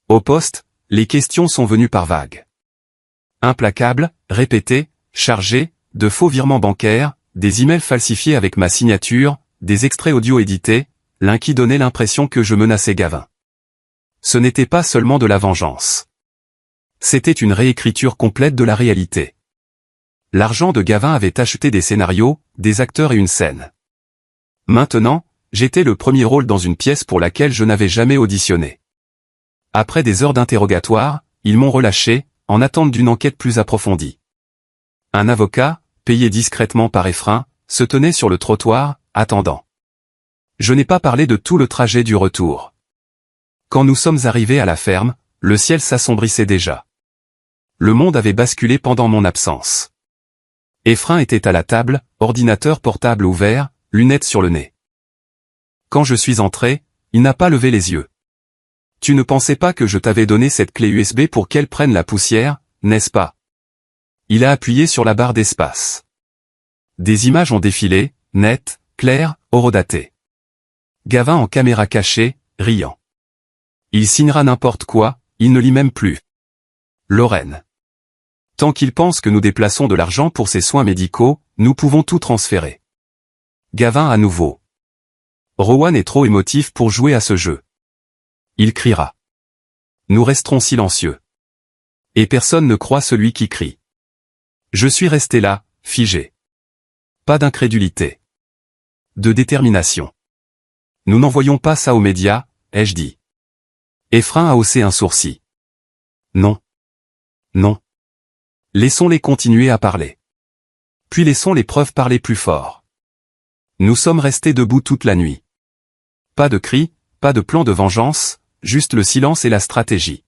Au poste, les questions sont venues par vagues. Implacables, répétées, chargées, de faux virements bancaires, des emails falsifiés avec ma signature, des extraits audio édités, l'un qui donnait l'impression que je menaçais Gavin. Ce n'était pas seulement de la vengeance. C'était une réécriture complète de la réalité. L'argent de Gavin avait acheté des scénarios, des acteurs et une scène. Maintenant, j'étais le premier rôle dans une pièce pour laquelle je n'avais jamais auditionné. Après des heures d'interrogatoire, ils m'ont relâché, en attente d'une enquête plus approfondie. Un avocat, payé discrètement par Ephraim, se tenait sur le trottoir, attendant. Je n'ai pas parlé de tout le trajet du retour. Quand nous sommes arrivés à la ferme, le ciel s'assombrissait déjà. Le monde avait basculé pendant mon absence. Ephraim était à la table, ordinateur portable ouvert, lunettes sur le nez. Quand je suis entré, il n'a pas levé les yeux. Tu ne pensais pas que je t'avais donné cette clé USB pour qu'elle prenne la poussière, n'est-ce pas? Il a appuyé sur la barre d'espace. Des images ont défilé, nettes, claires, horodatées. Gavin en caméra cachée, riant. Il signera n'importe quoi, il ne lit même plus. Lorraine. Tant qu'il pense que nous déplaçons de l'argent pour ses soins médicaux, nous pouvons tout transférer. Gavin à nouveau. Rowan est trop émotif pour jouer à ce jeu. Il criera. Nous resterons silencieux. Et personne ne croit celui qui crie. Je suis resté là, figé. Pas d'incrédulité. De détermination. Nous n'envoyons pas ça aux médias, ai-je dit. Ephraim a haussé un sourcil. Non. Non. Laissons-les continuer à parler. Puis laissons les preuves parler plus fort. Nous sommes restés debout toute la nuit. Pas de cris, pas de plan de vengeance, juste le silence et la stratégie.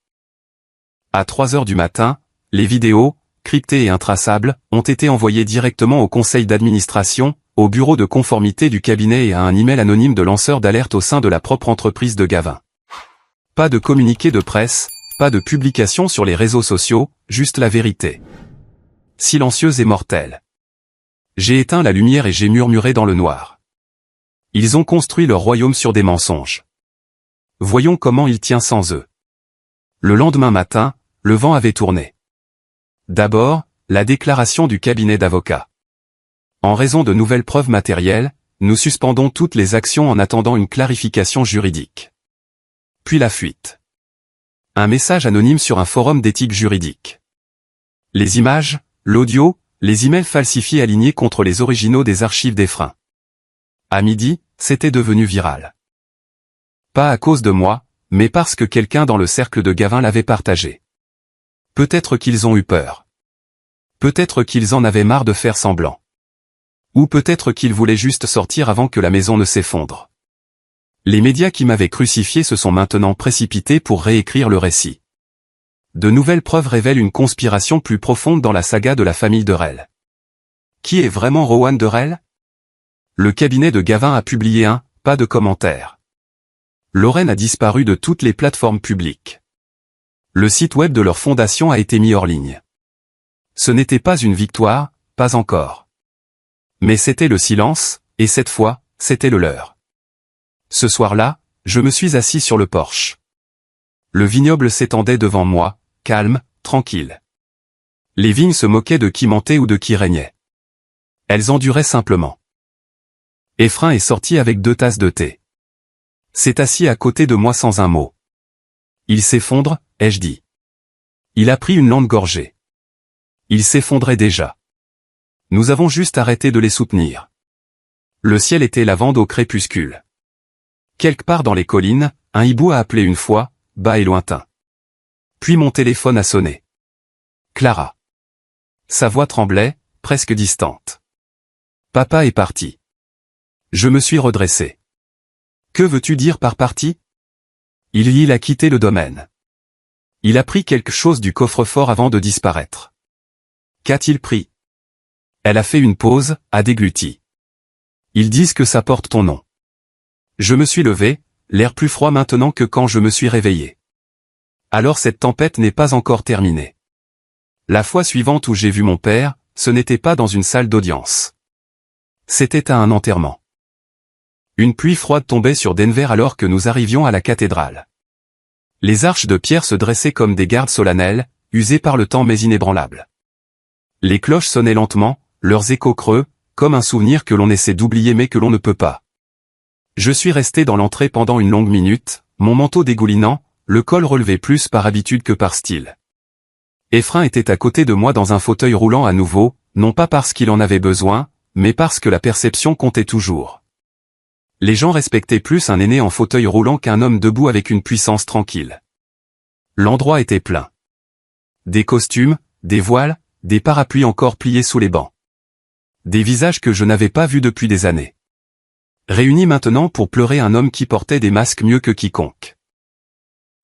À 3 heures du matin, les vidéos, cryptées et intraçables, ont été envoyées directement au conseil d'administration, au bureau de conformité du cabinet et à un email anonyme de lanceur d'alerte au sein de la propre entreprise de Gavin. Pas de communiqué de presse, pas de publication sur les réseaux sociaux, juste la vérité. Silencieuse et mortelle. J'ai éteint la lumière et j'ai murmuré dans le noir. Ils ont construit leur royaume sur des mensonges. Voyons comment il tient sans eux. Le lendemain matin, le vent avait tourné. D'abord, la déclaration du cabinet d'avocats. En raison de nouvelles preuves matérielles, nous suspendons toutes les actions en attendant une clarification juridique. Puis la fuite. Un message anonyme sur un forum d'éthique juridique. Les images, l'audio, les emails falsifiés alignés contre les originaux des archives des freins. À midi, c'était devenu viral. Pas à cause de moi, mais parce que quelqu'un dans le cercle de Gavin l'avait partagé. Peut-être qu'ils ont eu peur. Peut-être qu'ils en avaient marre de faire semblant. Ou peut-être qu'ils voulaient juste sortir avant que la maison ne s'effondre. Les médias qui m'avaient crucifié se sont maintenant précipités pour réécrire le récit. De nouvelles preuves révèlent une conspiration plus profonde dans la saga de la famille Derel. Qui est vraiment Rowan Derel? Le cabinet de Gavin a publié pas de commentaires. Lorraine a disparu de toutes les plateformes publiques. Le site web de leur fondation a été mis hors ligne. Ce n'était pas une victoire, pas encore. Mais c'était le silence, et cette fois, c'était le leur. Ce soir-là, je me suis assis sur le porche. Le vignoble s'étendait devant moi, calme, tranquille. Les vignes se moquaient de qui mentait ou de qui régnait. Elles enduraient simplement. Ephraim est sorti avec 2 tasses de thé. S'est assis à côté de moi sans un mot. Il s'effondre, ai-je dit. Il a pris une lente gorgée. Il s'effondrait déjà. Nous avons juste arrêté de les soutenir. Le ciel était lavande au crépuscule. Quelque part dans les collines, un hibou a appelé une fois, bas et lointain. Puis mon téléphone a sonné. Clara. Sa voix tremblait, presque distante. Papa est parti. Je me suis redressé. Que veux-tu dire par parti? Il a quitté le domaine. Il a pris quelque chose du coffre-fort avant de disparaître. Qu'a-t-il pris? Elle a fait une pause, a dégluti. Ils disent que ça porte ton nom. Je me suis levé, l'air plus froid maintenant que quand je me suis réveillé. Alors cette tempête n'est pas encore terminée. La fois suivante où j'ai vu mon père, ce n'était pas dans une salle d'audience. C'était à un enterrement. Une pluie froide tombait sur Denver alors que nous arrivions à la cathédrale. Les arches de pierre se dressaient comme des gardes solennels, usées par le temps mais inébranlables. Les cloches sonnaient lentement, leurs échos creux, comme un souvenir que l'on essaie d'oublier mais que l'on ne peut pas. Je suis resté dans l'entrée pendant une longue minute, mon manteau dégoulinant, le col relevé plus par habitude que par style. Ephraim était à côté de moi dans un fauteuil roulant à nouveau, non pas parce qu'il en avait besoin, mais parce que la perception comptait toujours. Les gens respectaient plus un aîné en fauteuil roulant qu'un homme debout avec une puissance tranquille. L'endroit était plein. Des costumes, des voiles, des parapluies encore pliés sous les bancs. Des visages que je n'avais pas vus depuis des années. Réunis maintenant pour pleurer un homme qui portait des masques mieux que quiconque.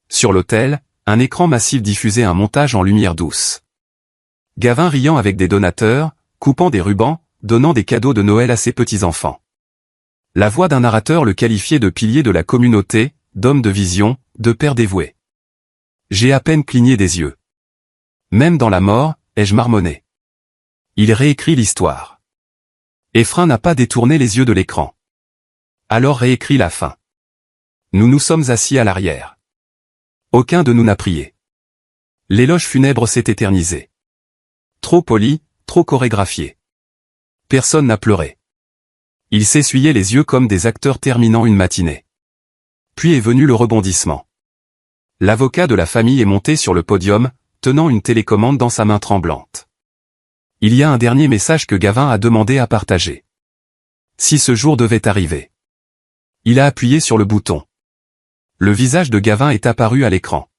Sur l'autel, un écran massif diffusait un montage en lumière douce. Gavin riant avec des donateurs, coupant des rubans, donnant des cadeaux de Noël à ses petits-enfants. La voix d'un narrateur le qualifiait de pilier de la communauté, d'homme de vision, de père dévoué. J'ai à peine cligné des yeux. Même dans la mort, ai-je marmonné. Il réécrit l'histoire. Ephraim n'a pas détourné les yeux de l'écran. Alors réécrit la fin. Nous nous sommes assis à l'arrière. Aucun de nous n'a prié. L'éloge funèbre s'est éternisé. Trop poli, trop chorégraphié. Personne n'a pleuré. Il s'essuyait les yeux comme des acteurs terminant une matinée. Puis est venu le rebondissement. L'avocat de la famille est monté sur le podium, tenant une télécommande dans sa main tremblante. Il y a un dernier message que Gavin a demandé à partager. Si ce jour devait arriver. Il a appuyé sur le bouton. Le visage de Gavin est apparu à l'écran.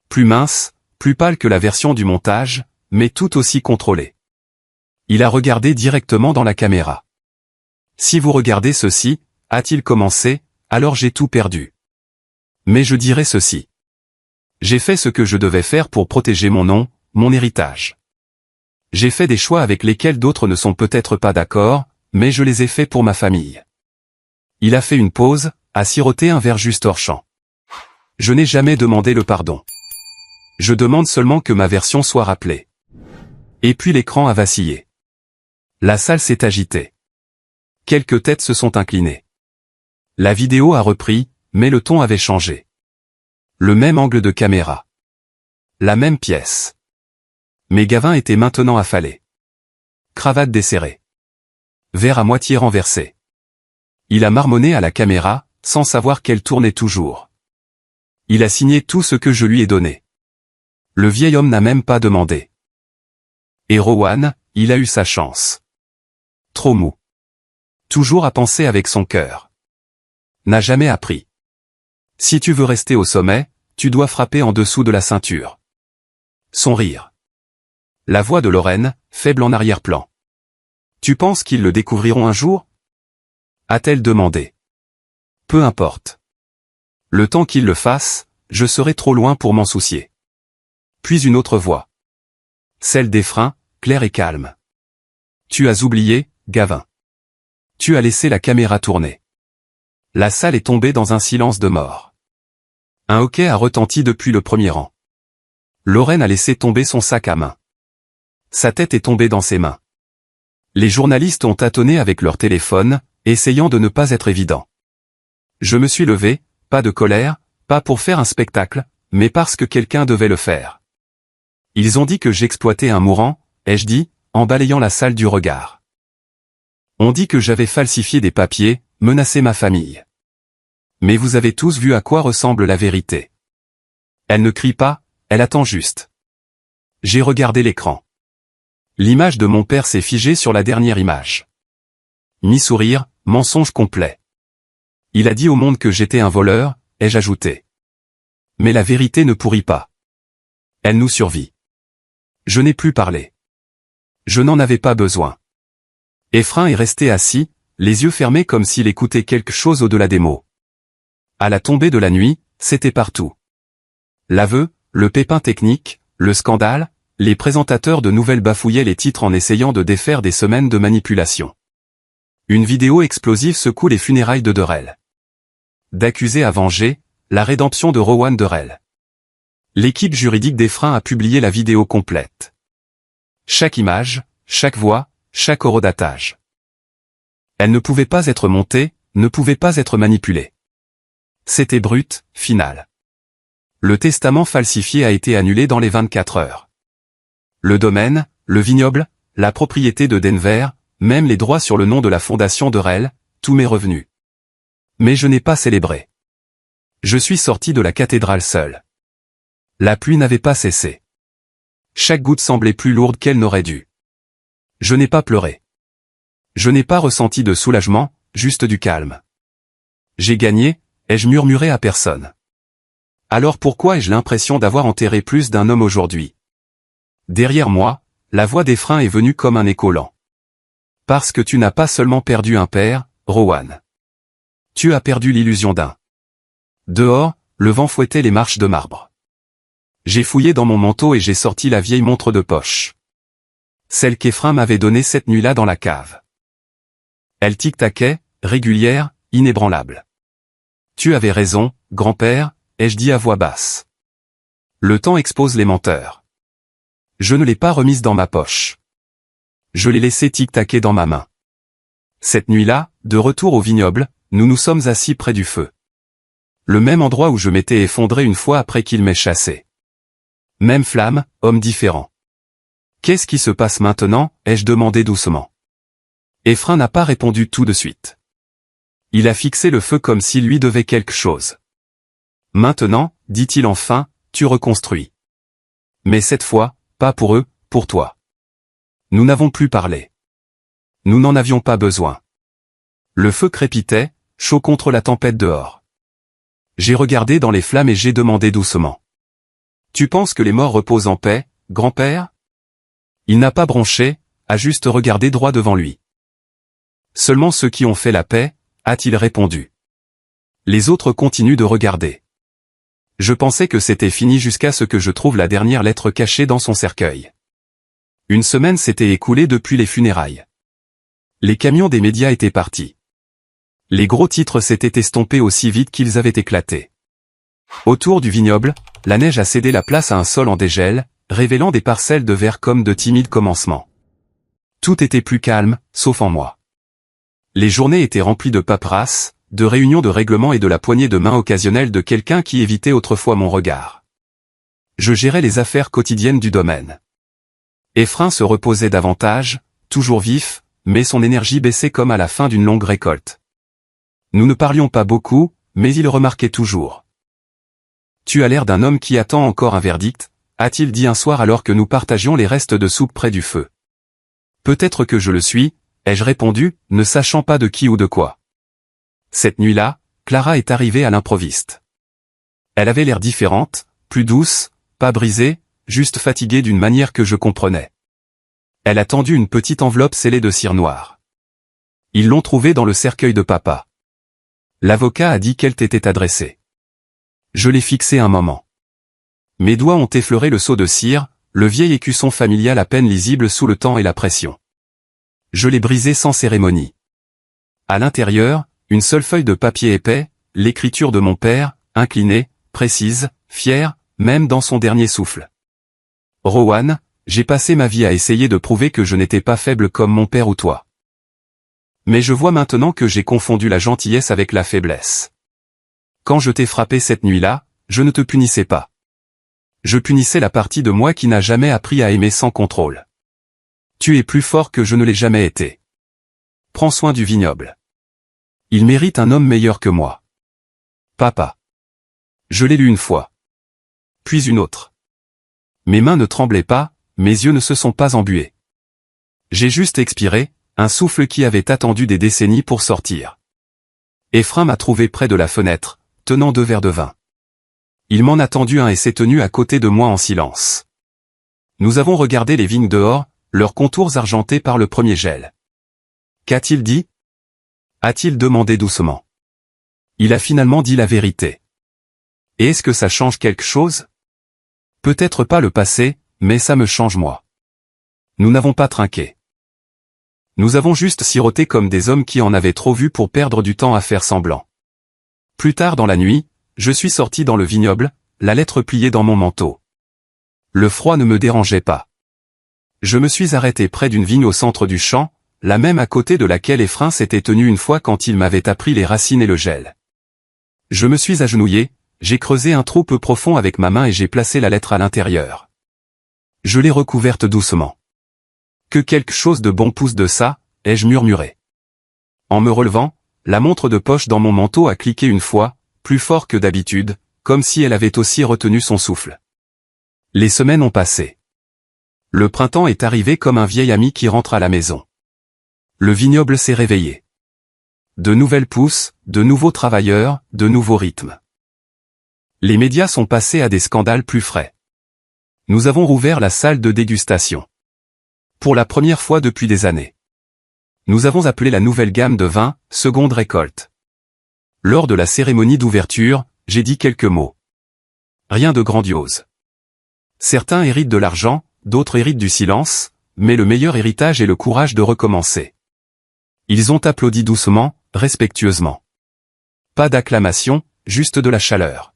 Plus mince, plus pâle que la version du montage, mais tout aussi contrôlé. Il a regardé directement dans la caméra. Si vous regardez ceci, a-t-il commencé, alors j'ai tout perdu. Mais je dirais ceci. J'ai fait ce que je devais faire pour protéger mon nom, mon héritage. J'ai fait des choix avec lesquels d'autres ne sont peut-être pas d'accord, mais je les ai faits pour ma famille. Il a fait une pause, a siroté un verre juste hors champ. Je n'ai jamais demandé le pardon. Je demande seulement que ma version soit rappelée. Et puis l'écran a vacillé. La salle s'est agitée. Quelques têtes se sont inclinées. La vidéo a repris, mais le ton avait changé. Le même angle de caméra. La même pièce. Mais Gavin était maintenant affalé. Cravate desserrée. Verre à moitié renversé. Il a marmonné à la caméra, sans savoir qu'elle tournait toujours. Il a signé tout ce que je lui ai donné. Le vieil homme n'a même pas demandé. Et Rowan, il a eu sa chance. Trop mou. Toujours à penser avec son cœur. N'a jamais appris. Si tu veux rester au sommet, tu dois frapper en dessous de la ceinture. Son rire. La voix de Lorraine, faible en arrière-plan. Tu penses qu'ils le découvriront un jour? A-t-elle demandé. Peu importe. Le temps qu'ils le fassent, je serai trop loin pour m'en soucier. Puis une autre voix. Celle d'Efrain, claire et calme. Tu as oublié, Gavin. Tu as laissé la caméra tourner. La salle est tombée dans un silence de mort. Un hoquet a retenti depuis le premier rang. Lorraine a laissé tomber son sac à main. Sa tête est tombée dans ses mains. Les journalistes ont tâtonné avec leur téléphone, essayant de ne pas être évident. Je me suis levé, pas de colère, pas pour faire un spectacle, mais parce que quelqu'un devait le faire. Ils ont dit que j'exploitais un mourant, ai-je dit, en balayant la salle du regard. On dit que j'avais falsifié des papiers, menacé ma famille. Mais vous avez tous vu à quoi ressemble la vérité. Elle ne crie pas, elle attend juste. J'ai regardé l'écran. L'image de mon père s'est figée sur la dernière image. Mi-sourire, mensonge complet. Il a dit au monde que j'étais un voleur, ai-je ajouté. Mais la vérité ne pourrit pas. Elle nous survit. Je n'ai plus parlé. Je n'en avais pas besoin. Efrain est resté assis, les yeux fermés comme s'il écoutait quelque chose au-delà des mots. À la tombée de la nuit, c'était partout. L'aveu, le pépin technique, le scandale, les présentateurs de nouvelles bafouillaient les titres en essayant de défaire des semaines de manipulation. Une vidéo explosive secoue les funérailles de Derrel. D'accusé à venger, la rédemption de Rowan Derrel. L'équipe juridique d'Efrain a publié la vidéo complète. Chaque image, chaque voix, chaque horodatage. Elle ne pouvait pas être montée, ne pouvait pas être manipulée. C'était brut, final. Le testament falsifié a été annulé dans les 24 heures. Le domaine, le vignoble, la propriété de Denver, même les droits sur le nom de la fondation Derrel, tous mes revenus. Mais je n'ai pas célébré. Je suis sorti de la cathédrale seul. La pluie n'avait pas cessé. Chaque goutte semblait plus lourde qu'elle n'aurait dû. Je n'ai pas pleuré. Je n'ai pas ressenti de soulagement, juste du calme. J'ai gagné, ai-je murmuré à personne. Alors pourquoi ai-je l'impression d'avoir enterré plus d'un homme aujourd'hui? Derrière moi, la voix d'Efrain est venue comme un écho lent. Parce que tu n'as pas seulement perdu un père, Rowan. Tu as perdu l'illusion d'un. Dehors, le vent fouettait les marches de marbre. J'ai fouillé dans mon manteau et j'ai sorti la vieille montre de poche. Celle qu'Efrain m'avait donnée cette nuit-là dans la cave. Elle tic-taquait, régulière, inébranlable. Tu avais raison, grand-père, ai-je dit à voix basse. Le temps expose les menteurs. Je ne l'ai pas remise dans ma poche. Je l'ai laissée tic-taquer dans ma main. Cette nuit-là, de retour au vignoble, nous nous sommes assis près du feu. Le même endroit où je m'étais effondré une fois après qu'il m'ait chassé. Même flamme, homme différent. Qu'est-ce qui se passe maintenant, ai-je demandé doucement. Efrain n'a pas répondu tout de suite. Il a fixé le feu comme s'il lui devait quelque chose. Maintenant, dit-il enfin, tu reconstruis. Mais cette fois, pas pour eux, pour toi. Nous n'avons plus parlé. Nous n'en avions pas besoin. Le feu crépitait, chaud contre la tempête dehors. J'ai regardé dans les flammes et j'ai demandé doucement. Tu penses que les morts reposent en paix, grand-père? Il n'a pas bronché, a juste regardé droit devant lui. Seulement ceux qui ont fait la paix, a-t-il répondu. Les autres continuent de regarder. Je pensais que c'était fini jusqu'à ce que je trouve la dernière lettre cachée dans son cercueil. Une semaine s'était écoulée depuis les funérailles. Les camions des médias étaient partis. Les gros titres s'étaient estompés aussi vite qu'ils avaient éclaté. Autour du vignoble, la neige a cédé la place à un sol en dégel, révélant des parcelles de verre comme de timides commencements. Tout était plus calme, sauf en moi. Les journées étaient remplies de paperasse, de réunions de règlement et de la poignée de main occasionnelle de quelqu'un qui évitait autrefois mon regard. Je gérais les affaires quotidiennes du domaine. Ephraim se reposait davantage, toujours vif, mais son énergie baissait comme à la fin d'une longue récolte. Nous ne parlions pas beaucoup, mais il remarquait toujours. « Tu as l'air d'un homme qui attend encore un verdict », a-t-il dit un soir alors que nous partagions les restes de soupe près du feu. « Peut-être que je le suis », ai-je répondu, ne sachant pas de qui ou de quoi. Cette nuit-là, Clara est arrivée à l'improviste. Elle avait l'air différente, plus douce, pas brisée, juste fatiguée d'une manière que je comprenais. Elle a tendu une petite enveloppe scellée de cire noire. Ils l'ont trouvée dans le cercueil de papa. L'avocat a dit qu'elle t'était adressée. Je l'ai fixée un moment. Mes doigts ont effleuré le seau de cire, le vieil écusson familial à peine lisible sous le temps et la pression. Je l'ai brisé sans cérémonie. À l'intérieur, une seule feuille de papier épais, l'écriture de mon père, inclinée, précise, fière, même dans son dernier souffle. Rowan, j'ai passé ma vie à essayer de prouver que je n'étais pas faible comme mon père ou toi. Mais je vois maintenant que j'ai confondu la gentillesse avec la faiblesse. Quand je t'ai frappé cette nuit-là, je ne te punissais pas. Je punissais la partie de moi qui n'a jamais appris à aimer sans contrôle. Tu es plus fort que je ne l'ai jamais été. Prends soin du vignoble. Il mérite un homme meilleur que moi. Papa. Je l'ai lu une fois. Puis une autre. Mes mains ne tremblaient pas, mes yeux ne se sont pas embués. J'ai juste expiré, un souffle qui avait attendu des décennies pour sortir. Ephraim m'a trouvé près de la fenêtre, tenant 2 verres de vin. Il m'en a tendu un et s'est tenu à côté de moi en silence. Nous avons regardé les vignes dehors, leurs contours argentés par le premier gel. Qu'a-t-il dit ? A-t-il demandé doucement. Il a finalement dit la vérité. Et est-ce que ça change quelque chose ? Peut-être pas le passé, mais ça me change moi. Nous n'avons pas trinqué. Nous avons juste siroté comme des hommes qui en avaient trop vu pour perdre du temps à faire semblant. Plus tard dans la nuit, je suis sorti dans le vignoble, la lettre pliée dans mon manteau. Le froid ne me dérangeait pas. Je me suis arrêté près d'une vigne au centre du champ, la même à côté de laquelle Ephraim s'était tenu une fois quand il m'avait appris les racines et le gel. Je me suis agenouillé, j'ai creusé un trou peu profond avec ma main et j'ai placé la lettre à l'intérieur. Je l'ai recouverte doucement. Que quelque chose de bon pousse de ça, ai-je murmuré. En me relevant, la montre de poche dans mon manteau a cliqué une fois, plus fort que d'habitude, comme si elle avait aussi retenu son souffle. Les semaines ont passé. Le printemps est arrivé comme un vieil ami qui rentre à la maison. Le vignoble s'est réveillé. De nouvelles pousses, de nouveaux travailleurs, de nouveaux rythmes. Les médias sont passés à des scandales plus frais. Nous avons rouvert la salle de dégustation. Pour la première fois depuis des années. Nous avons appelé la nouvelle gamme de vins, seconde récolte. Lors de la cérémonie d'ouverture, j'ai dit quelques mots. Rien de grandiose. Certains héritent de l'argent, d'autres héritent du silence, mais le meilleur héritage est le courage de recommencer. Ils ont applaudi doucement, respectueusement. Pas d'acclamation, juste de la chaleur.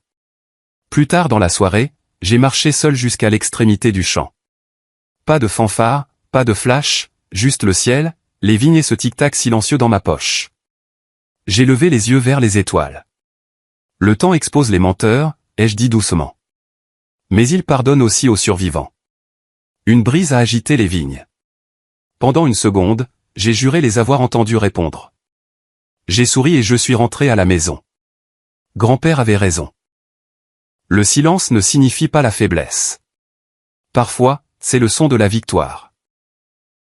Plus tard dans la soirée, j'ai marché seul jusqu'à l'extrémité du champ. Pas de fanfare, pas de flash, juste le ciel, les vignes et ce tic-tac silencieux dans ma poche. J'ai levé les yeux vers les étoiles. Le temps expose les menteurs, ai-je dit doucement. Mais il pardonne aussi aux survivants. Une brise a agité les vignes. Pendant une seconde, j'ai juré les avoir entendus répondre. J'ai souri et je suis rentré à la maison. Grand-père avait raison. Le silence ne signifie pas la faiblesse. Parfois, c'est le son de la victoire.